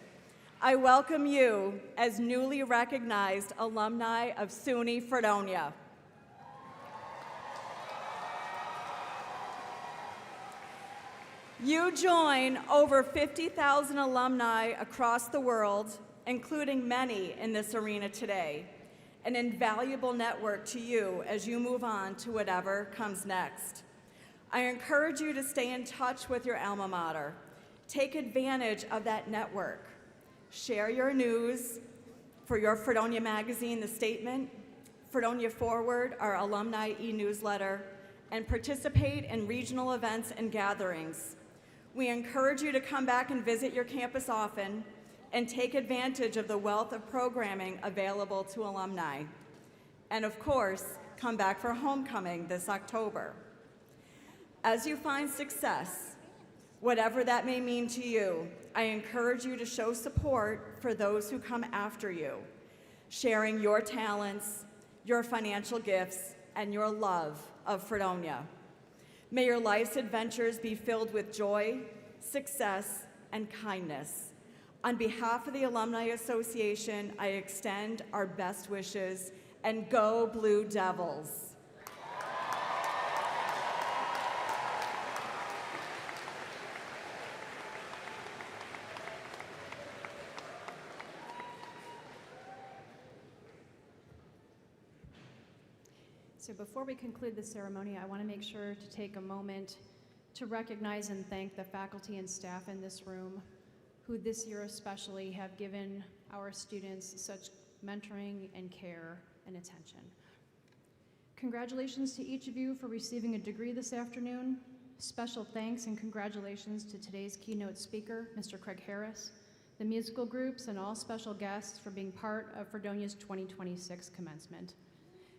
I welcome you as newly recognized alumni of SUNY Fredonia. You join over 50,000 alumni across the world, including many in this arena today, an invaluable network to you as you move on to whatever comes next. I encourage you to stay in touch with your alma mater. Take advantage of that network. Share your news for your Fredonia magazine, The Statement, Fredonia Forward, our alumni e-newsletter, and participate in regional events and gatherings. We encourage you to come back and visit your campus often and take advantage of the wealth of programming available to alumni. And of course, come back for homecoming this October. As you find success, whatever that may mean to you, I encourage you to show support for those who come after you, sharing your talents, your financial gifts, and your love of Fredonia. May your life's adventures be filled with joy, success, and kindness. On behalf of the Alumni Association, I extend our best wishes, and go Blue Devils! So before we conclude the ceremony, I want to make sure to take a moment to recognize and thank the faculty and staff in this room who this year especially have given our students such mentoring and care and attention. Congratulations to each of you for receiving a degree this afternoon. Special thanks and congratulations to today's keynote speaker, Mr. Craig Harris, the musical groups, and all special guests for being part of Fredonia's 2026 commencement.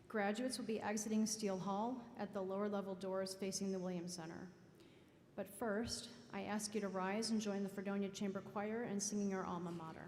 Graduates will be exiting Steele Hall at the lower level doors facing the Williams Center. But first, I ask you to rise and join the Fredonia Chamber Choir in singing our alma mater.